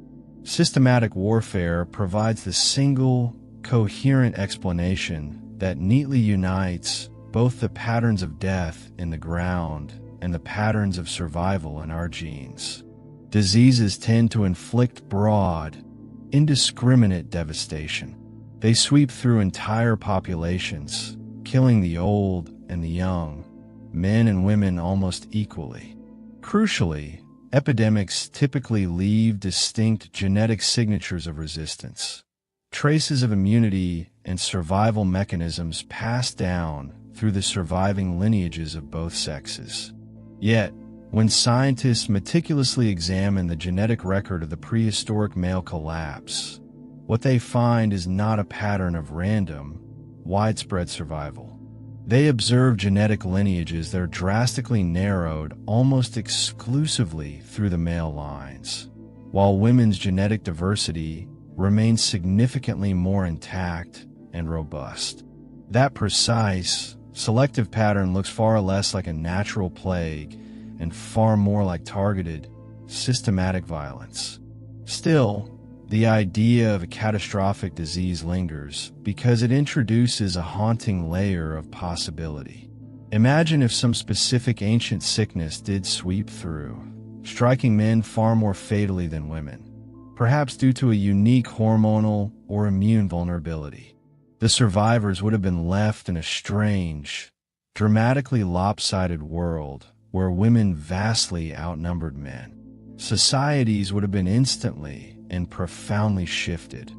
Systematic warfare provides the single, coherent explanation that neatly unites both the patterns of death in the ground and the patterns of survival in our genes. Diseases tend to inflict broad, indiscriminate devastation. They sweep through entire populations, killing the old and the young, men and women almost equally. Crucially, epidemics typically leave distinct genetic signatures of resistance, traces of immunity and survival mechanisms passed down through the surviving lineages of both sexes. Yet, when scientists meticulously examine the genetic record of the prehistoric male collapse, what they find is not a pattern of random, widespread survival. They observe genetic lineages that are drastically narrowed almost exclusively through the male lines, while women's genetic diversity remains significantly more intact and robust. That precise, selective pattern looks far less like a natural plague and far more like targeted, systematic violence. Still, the idea of a catastrophic disease lingers because it introduces a haunting layer of possibility. Imagine if some specific ancient sickness did sweep through, striking men far more fatally than women, perhaps due to a unique hormonal or immune vulnerability. The survivors would have been left in a strange, dramatically lopsided world where women vastly outnumbered men. Societies would have been instantly and profoundly shifted.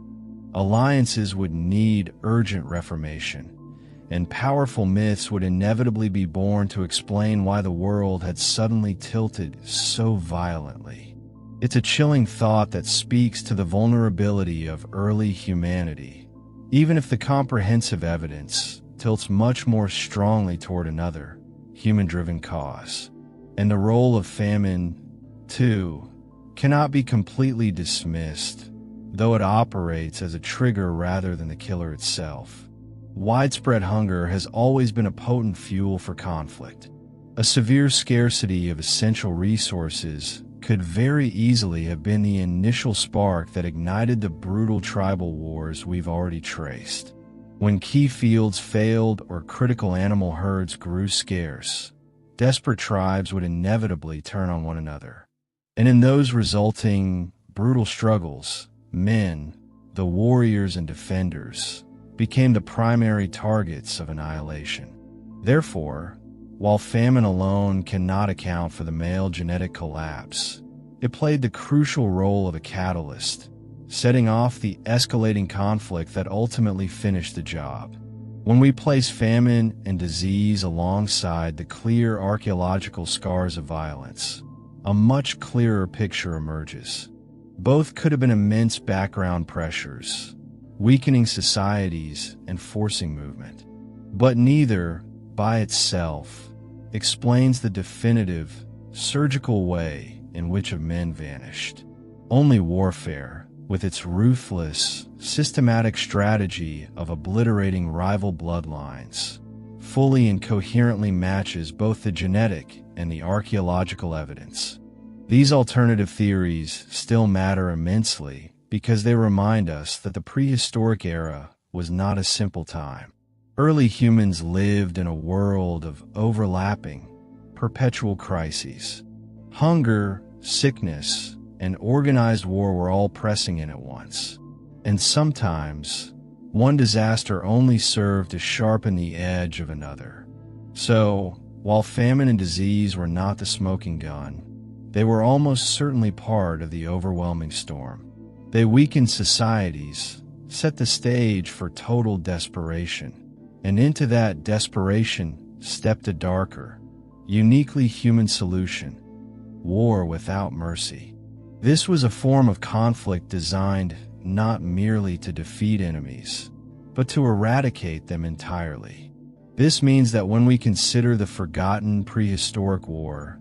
Alliances would need urgent reformation, and powerful myths would inevitably be born to explain why the world had suddenly tilted so violently. It's a chilling thought that speaks to the vulnerability of early humanity, even if the comprehensive evidence tilts much more strongly toward another, human-driven cause. And the role of famine, too, cannot be completely dismissed, though it operates as a trigger rather than the killer itself. Widespread hunger has always been a potent fuel for conflict. A severe scarcity of essential resources could very easily have been the initial spark that ignited the brutal tribal wars we've already traced. When key fields failed or critical animal herds grew scarce, desperate tribes would inevitably turn on one another. And in those resulting brutal struggles, men, the warriors and defenders, became the primary targets of annihilation. Therefore, while famine alone cannot account for the male genetic collapse, it played the crucial role of a catalyst, setting off the escalating conflict that ultimately finished the job. When we place famine and disease alongside the clear archaeological scars of violence, a much clearer picture emerges. Both could have been immense background pressures, weakening societies and forcing movement. But neither, by itself, explains the definitive, surgical way in which of men vanished. Only warfare, with its ruthless, systematic strategy of obliterating rival bloodlines, fully and coherently matches both the genetic and the archaeological evidence. These alternative theories still matter immensely because they remind us that the prehistoric era was not a simple time. Early humans lived in a world of overlapping, perpetual crises. Hunger, sickness, and organized war were all pressing in at once. And sometimes, one disaster only served to sharpen the edge of another. So, while famine and disease were not the smoking gun, they were almost certainly part of the overwhelming storm. They weakened societies, set the stage for total desperation, and into that desperation stepped a darker, uniquely human solution: war without mercy. This was a form of conflict designed not merely to defeat enemies, but to eradicate them entirely. This means that when we consider the forgotten prehistoric war,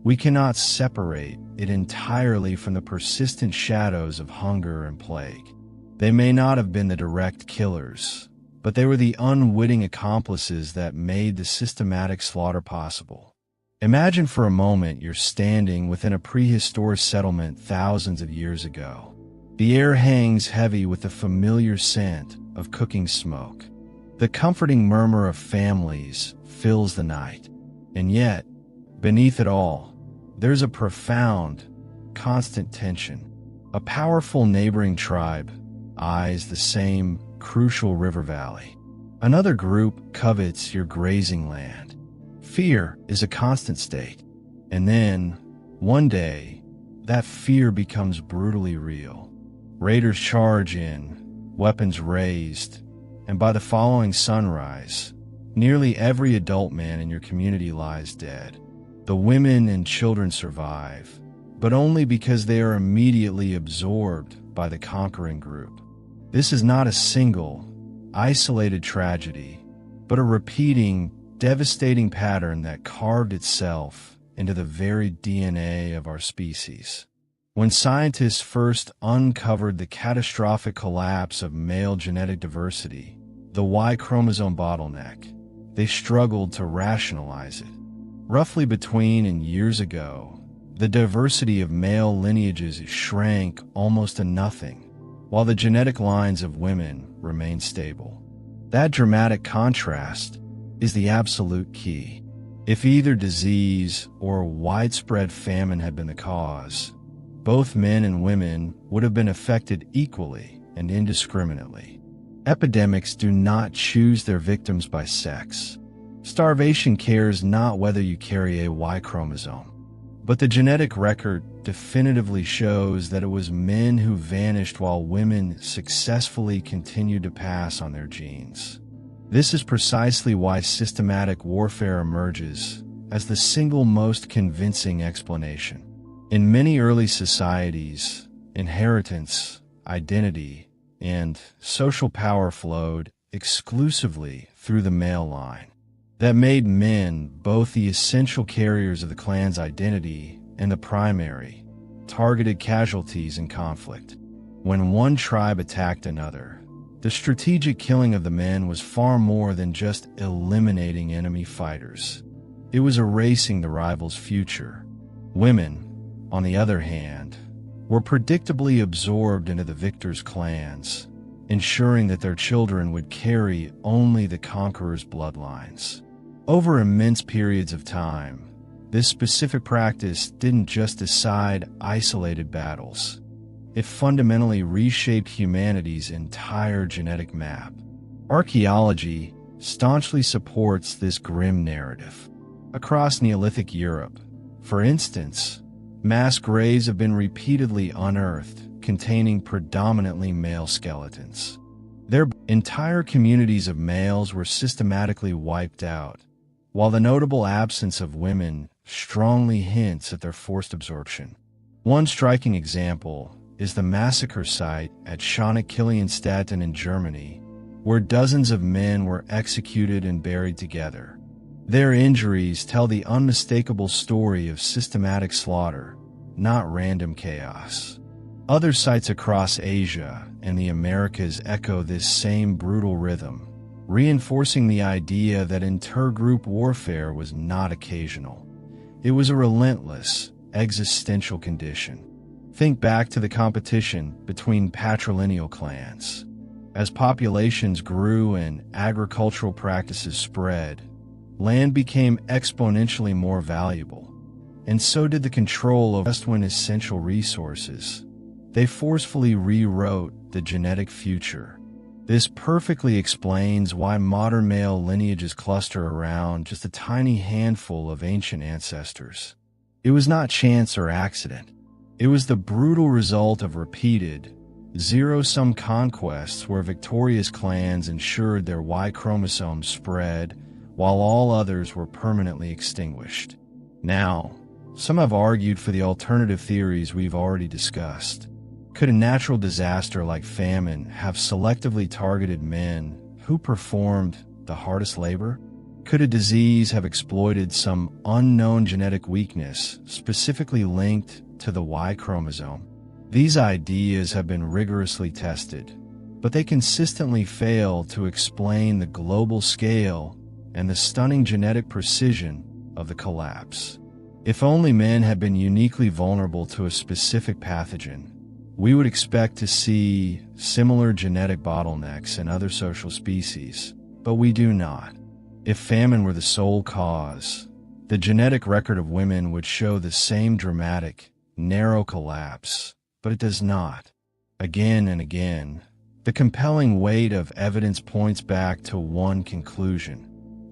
we cannot separate it entirely from the persistent shadows of hunger and plague. They may not have been the direct killers, but they were the unwitting accomplices that made the systematic slaughter possible. Imagine for a moment you're standing within a prehistoric settlement thousands of years ago. The air hangs heavy with the familiar scent of cooking smoke. The comforting murmur of families fills the night. And yet, beneath it all, there's a profound, constant tension. A powerful neighboring tribe eyes the same crucial river valley. Another group covets your grazing land. Fear is a constant state. And then, one day, that fear becomes brutally real. Raiders charge in, weapons raised, and by the following sunrise, nearly every adult man in your community lies dead. The women and children survive, but only because they are immediately absorbed by the conquering group. This is not a single, isolated tragedy, but a repeating, devastating pattern that carved itself into the very DNA of our species. When scientists first uncovered the catastrophic collapse of male genetic diversity, the Y chromosome bottleneck, they struggled to rationalize it. Roughly between and years ago, the diversity of male lineages shrank almost to nothing, while the genetic lines of women remained stable. That dramatic contrast is the absolute key. If either disease or widespread famine had been the cause, both men and women would have been affected equally and indiscriminately. Epidemics do not choose their victims by sex. Starvation cares not whether you carry a Y chromosome. But the genetic record definitively shows that it was men who vanished while women successfully continued to pass on their genes. This is precisely why systematic warfare emerges as the single most convincing explanation. In many early societies, inheritance, identity, and social power flowed exclusively through the male line. That made men both the essential carriers of the clan's identity and the primary, targeted casualties in conflict. When one tribe attacked another, the strategic killing of the men was far more than just eliminating enemy fighters. It was erasing the rival's future. Women, on the other hand, were predictably absorbed into the victor's clans, ensuring that their children would carry only the conqueror's bloodlines. Over immense periods of time, this specific practice didn't just decide isolated battles. It fundamentally reshaped humanity's entire genetic map. Archaeology staunchly supports this grim narrative. Across Neolithic Europe, for instance, mass graves have been repeatedly unearthed containing predominantly male skeletons. Their entire communities of males were systematically wiped out, while the notable absence of women strongly hints at their forced absorption. One striking example is the massacre site at Schöneck-Kilienstatten in Germany, where dozens of men were executed and buried together. Their injuries tell the unmistakable story of systematic slaughter, not random chaos. Other sites across Asia and the Americas echo this same brutal rhythm, reinforcing the idea that intergroup warfare was not occasional. It was a relentless, existential condition. Think back to the competition between patrilineal clans. As populations grew and agricultural practices spread, land became exponentially more valuable, and so did the control of just when essential resources. They forcefully rewrote the genetic future. This perfectly explains why modern male lineages cluster around just a tiny handful of ancient ancestors. It was not chance or accident. It was the brutal result of repeated, zero-sum conquests where victorious clans ensured their Y chromosomes spread while all others were permanently extinguished. Now, some have argued for the alternative theories we've already discussed. Could a natural disaster like famine have selectively targeted men who performed the hardest labor? Could a disease have exploited some unknown genetic weakness specifically linked to the Y chromosome? These ideas have been rigorously tested, but they consistently fail to explain the global scale and the stunning genetic precision of the collapse. If only men had been uniquely vulnerable to a specific pathogen, we would expect to see similar genetic bottlenecks in other social species, but we do not. If famine were the sole cause, the genetic record of women would show the same dramatic, narrow collapse, but it does not. Again and again, the compelling weight of evidence points back to one conclusion: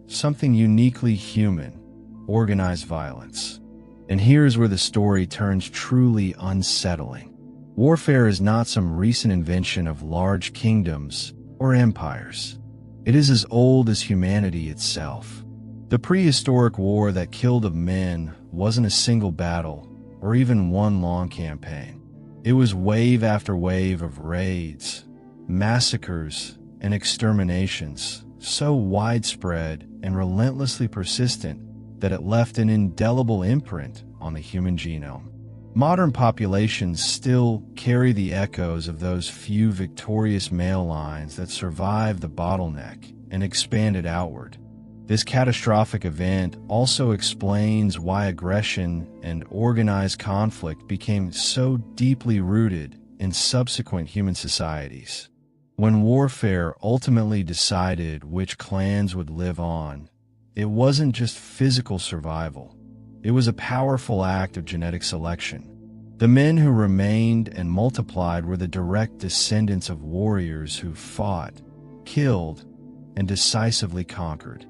something uniquely human, organized violence. And here's where the story turns truly unsettling. Warfare is not some recent invention of large kingdoms or empires. It is as old as humanity itself. The prehistoric war that killed of men wasn't a single battle or even one long campaign. It was wave after wave of raids, massacres, and exterminations, so widespread and relentlessly persistent that it left an indelible imprint on the human genome. Modern populations still carry the echoes of those few victorious male lines that survived the bottleneck and expanded outward. This catastrophic event also explains why aggression and organized conflict became so deeply rooted in subsequent human societies. When warfare ultimately decided which clans would live on, it wasn't just physical survival. It was a powerful act of genetic selection. The men who remained and multiplied were the direct descendants of warriors who fought, killed, and decisively conquered.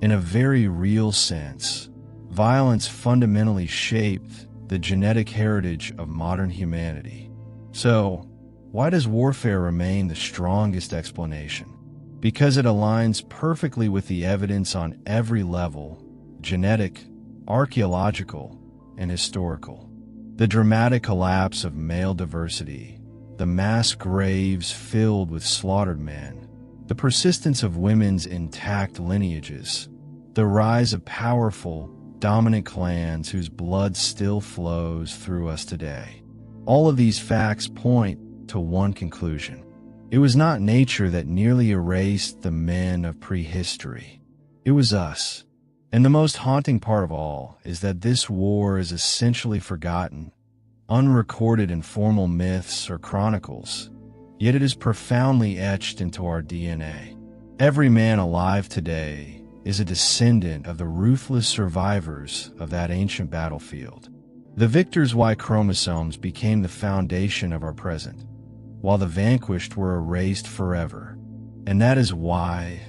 In a very real sense, violence fundamentally shaped the genetic heritage of modern humanity. So, why does warfare remain the strongest explanation? Because it aligns perfectly with the evidence on every level: genetic, archaeological, and historical. The dramatic collapse of male diversity, the mass graves filled with slaughtered men, the persistence of women's intact lineages, the rise of powerful, dominant clans whose blood still flows through us today. All of these facts point to one conclusion. It was not nature that nearly erased the men of prehistory. It was us. And the most haunting part of all is that this war is essentially forgotten, unrecorded in formal myths or chronicles, yet it is profoundly etched into our DNA. Every man alive today is a descendant of the ruthless survivors of that ancient battlefield. The victors' Y chromosomes became the foundation of our present, while the vanquished were erased forever. And that is why,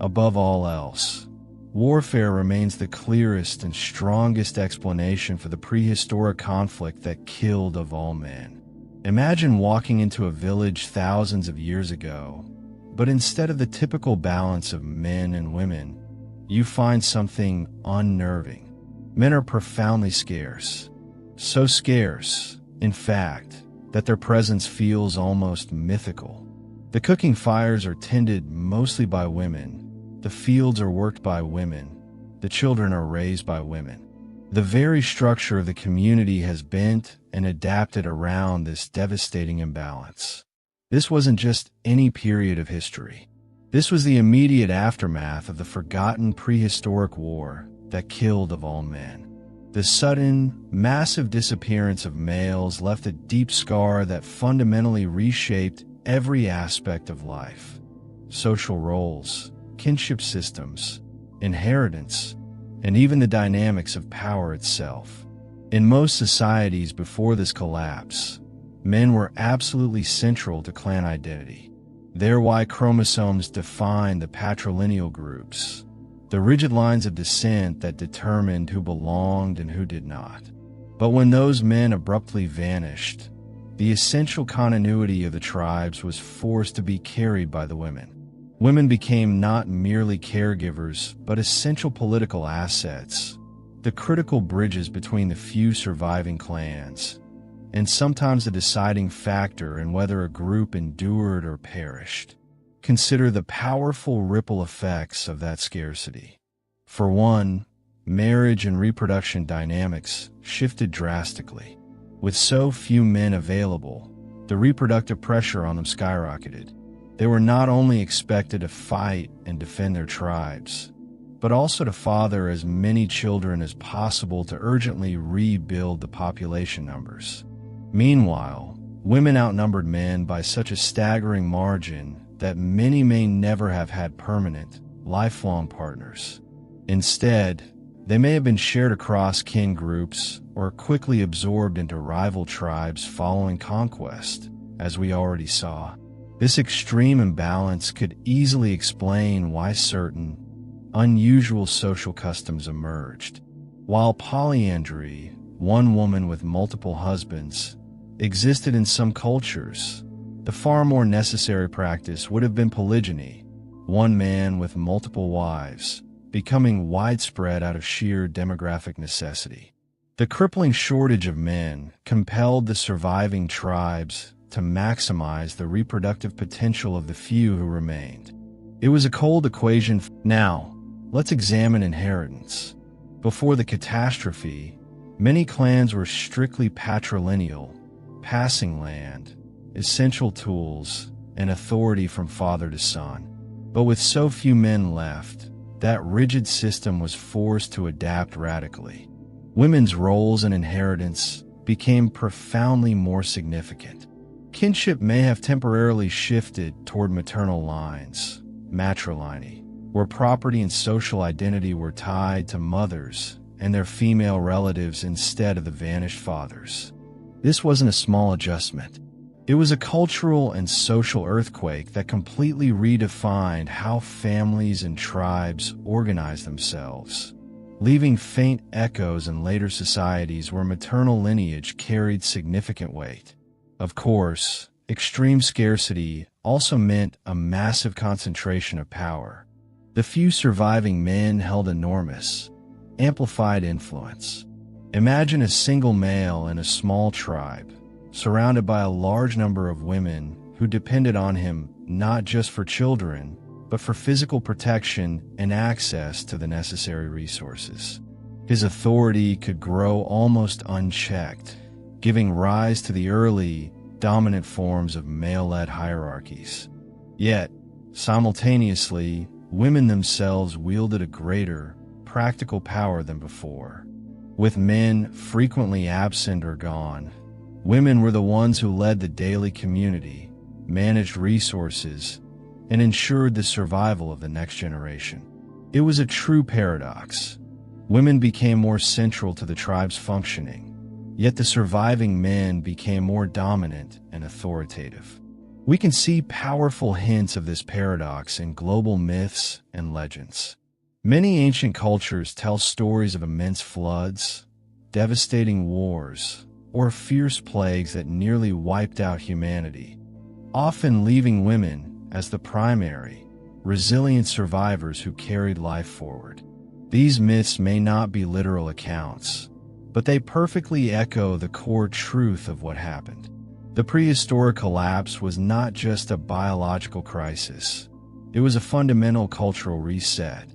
above all else, warfare remains the clearest and strongest explanation for the prehistoric conflict that killed of all men. Imagine walking into a village thousands of years ago, but instead of the typical balance of men and women, you find something unnerving. Men are profoundly scarce. So scarce, in fact, that their presence feels almost mythical. The cooking fires are tended mostly by women. The fields are worked by women. The children are raised by women. The very structure of the community has bent and adapted around this devastating imbalance. This wasn't just any period of history. This was the immediate aftermath of the forgotten prehistoric war that killed of all men. The sudden, massive disappearance of males left a deep scar that fundamentally reshaped every aspect of life: social roles, kinship systems, inheritance, and even the dynamics of power itself. In most societies before this collapse, men were absolutely central to clan identity. Their Y chromosomes defined the patrilineal groups, the rigid lines of descent that determined who belonged and who did not. But when those men abruptly vanished, the essential continuity of the tribes was forced to be carried by the women. Women became not merely caregivers, but essential political assets, the critical bridges between the few surviving clans, and sometimes a deciding factor in whether a group endured or perished. Consider the powerful ripple effects of that scarcity. For one, marriage and reproduction dynamics shifted drastically. With so few men available, the reproductive pressure on them skyrocketed. They were not only expected to fight and defend their tribes, but also to father as many children as possible to urgently rebuild the population numbers. Meanwhile, women outnumbered men by such a staggering margin that many may never have had permanent, lifelong partners. Instead, they may have been shared across kin groups or quickly absorbed into rival tribes following conquest, as we already saw. This extreme imbalance could easily explain why certain, unusual social customs emerged. While polyandry, one woman with multiple husbands, existed in some cultures, the far more necessary practice would have been polygyny, one man with multiple wives, becoming widespread out of sheer demographic necessity. The crippling shortage of men compelled the surviving tribes to maximize the reproductive potential of the few who remained. It was a cold equation. Now, let's examine inheritance. Before the catastrophe, many clans were strictly patrilineal, passing land, essential tools, and authority from father to son. But with so few men left, that rigid system was forced to adapt radically. Women's roles and inheritance became profoundly more significant. Kinship may have temporarily shifted toward maternal lines, matrilineal, where property and social identity were tied to mothers and their female relatives instead of the vanished fathers. This wasn't a small adjustment. It was a cultural and social earthquake that completely redefined how families and tribes organized themselves, leaving faint echoes in later societies where maternal lineage carried significant weight. Of course, extreme scarcity also meant a massive concentration of power. The few surviving men held enormous, amplified influence. Imagine a single male in a small tribe, surrounded by a large number of women who depended on him not just for children, but for physical protection and access to the necessary resources. His authority could grow almost unchecked, giving rise to the early, dominant forms of male-led hierarchies. Yet, simultaneously, women themselves wielded a greater, practical power than before. With men frequently absent or gone, women were the ones who led the daily community, managed resources, and ensured the survival of the next generation. It was a true paradox. Women became more central to the tribe's functioning, yet the surviving men became more dominant and authoritative. We can see powerful hints of this paradox in global myths and legends. Many ancient cultures tell stories of immense floods, devastating wars, or fierce plagues that nearly wiped out humanity, often leaving women as the primary, resilient survivors who carried life forward. These myths may not be literal accounts, but they perfectly echo the core truth of what happened. The prehistoric collapse was not just a biological crisis, it was a fundamental cultural reset.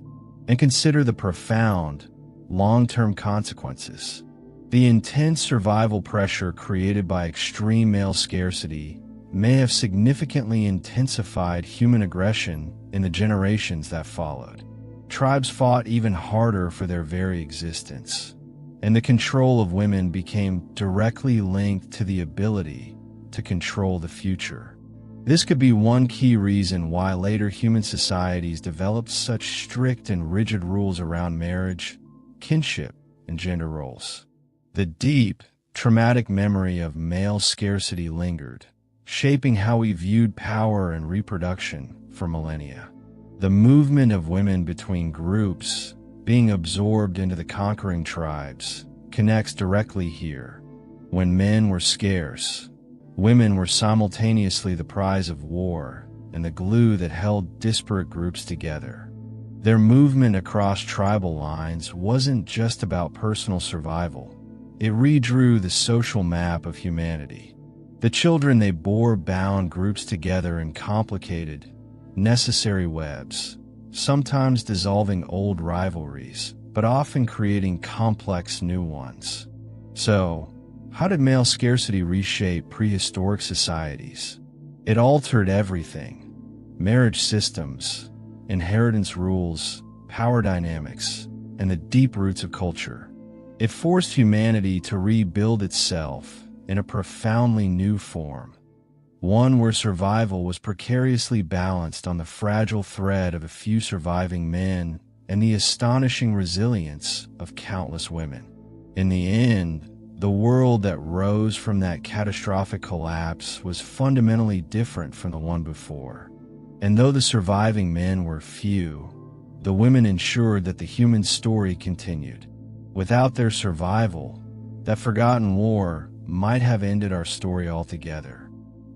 And consider the profound, long-term consequences. The intense survival pressure created by extreme male scarcity may have significantly intensified human aggression in the generations that followed. Tribes fought even harder for their very existence, and the control of women became directly linked to the ability to control the future. This could be one key reason why later human societies developed such strict and rigid rules around marriage, kinship, and gender roles. The deep, traumatic memory of male scarcity lingered, shaping how we viewed power and reproduction for millennia. The movement of women between groups, being absorbed into the conquering tribes, connects directly here. When men were scarce, women were simultaneously the prize of war and the glue that held disparate groups together. Their movement across tribal lines wasn't just about personal survival. It redrew the social map of humanity. The children they bore bound groups together in complicated, necessary webs, sometimes dissolving old rivalries, but often creating complex new ones. So, how did male scarcity reshape prehistoric societies? It altered everything: marriage systems, inheritance rules, power dynamics, and the deep roots of culture. It forced humanity to rebuild itself in a profoundly new form, one where survival was precariously balanced on the fragile thread of a few surviving men and the astonishing resilience of countless women. In the end, the world that rose from that catastrophic collapse was fundamentally different from the one before. And though the surviving men were few, the women ensured that the human story continued. Without their survival, that forgotten war might have ended our story altogether.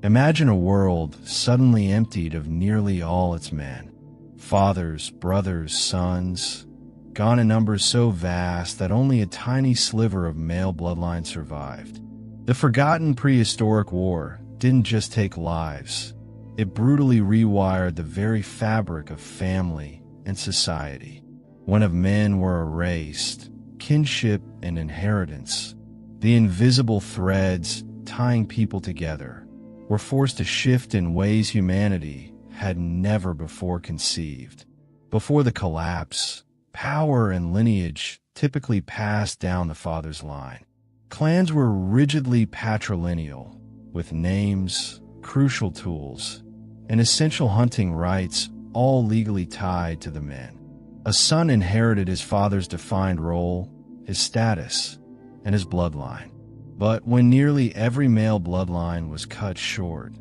Imagine a world suddenly emptied of nearly all its men. Fathers, brothers, sons, gone in numbers so vast that only a tiny sliver of male bloodline survived. The forgotten prehistoric war didn't just take lives, it brutally rewired the very fabric of family and society. When of men were erased, kinship and inheritance, the invisible threads tying people together, were forced to shift in ways humanity had never before conceived. Before the collapse, power and lineage typically passed down the father's line. Clans were rigidly patrilineal, with names, crucial tools, and essential hunting rights all legally tied to the men. A son inherited his father's defined role, his status, and his bloodline. But when nearly every male bloodline was cut short,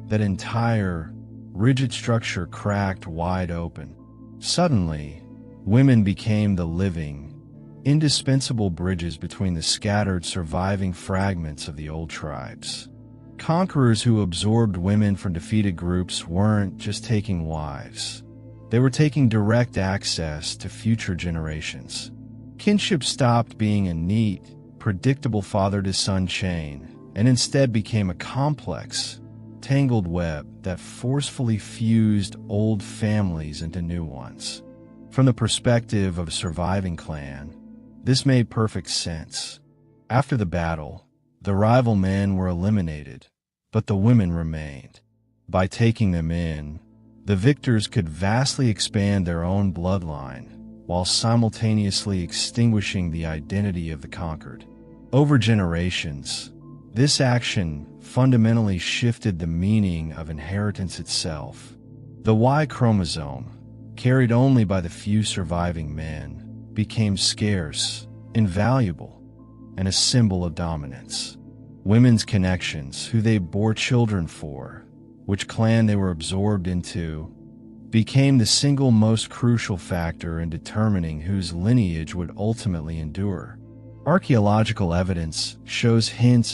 that entire, rigid structure cracked wide open. Suddenly, women became the living, indispensable bridges between the scattered surviving fragments of the old tribes. Conquerors who absorbed women from defeated groups weren't just taking wives. They were taking direct access to future generations. Kinship stopped being a neat, predictable father-to-son chain and instead became a complex, tangled web that forcefully fused old families into new ones. From the perspective of a surviving clan, this made perfect sense. After the battle, the rival men were eliminated, but the women remained. By taking them in, the victors could vastly expand their own bloodline while simultaneously extinguishing the identity of the conquered. Over generations, this action fundamentally shifted the meaning of inheritance itself. The Y chromosome, carried only by the few surviving men, became scarce, invaluable, and a symbol of dominance. Women's connections, who they bore children for, which clan they were absorbed into, became the single most crucial factor in determining whose lineage would ultimately endure. Archaeological evidence shows hints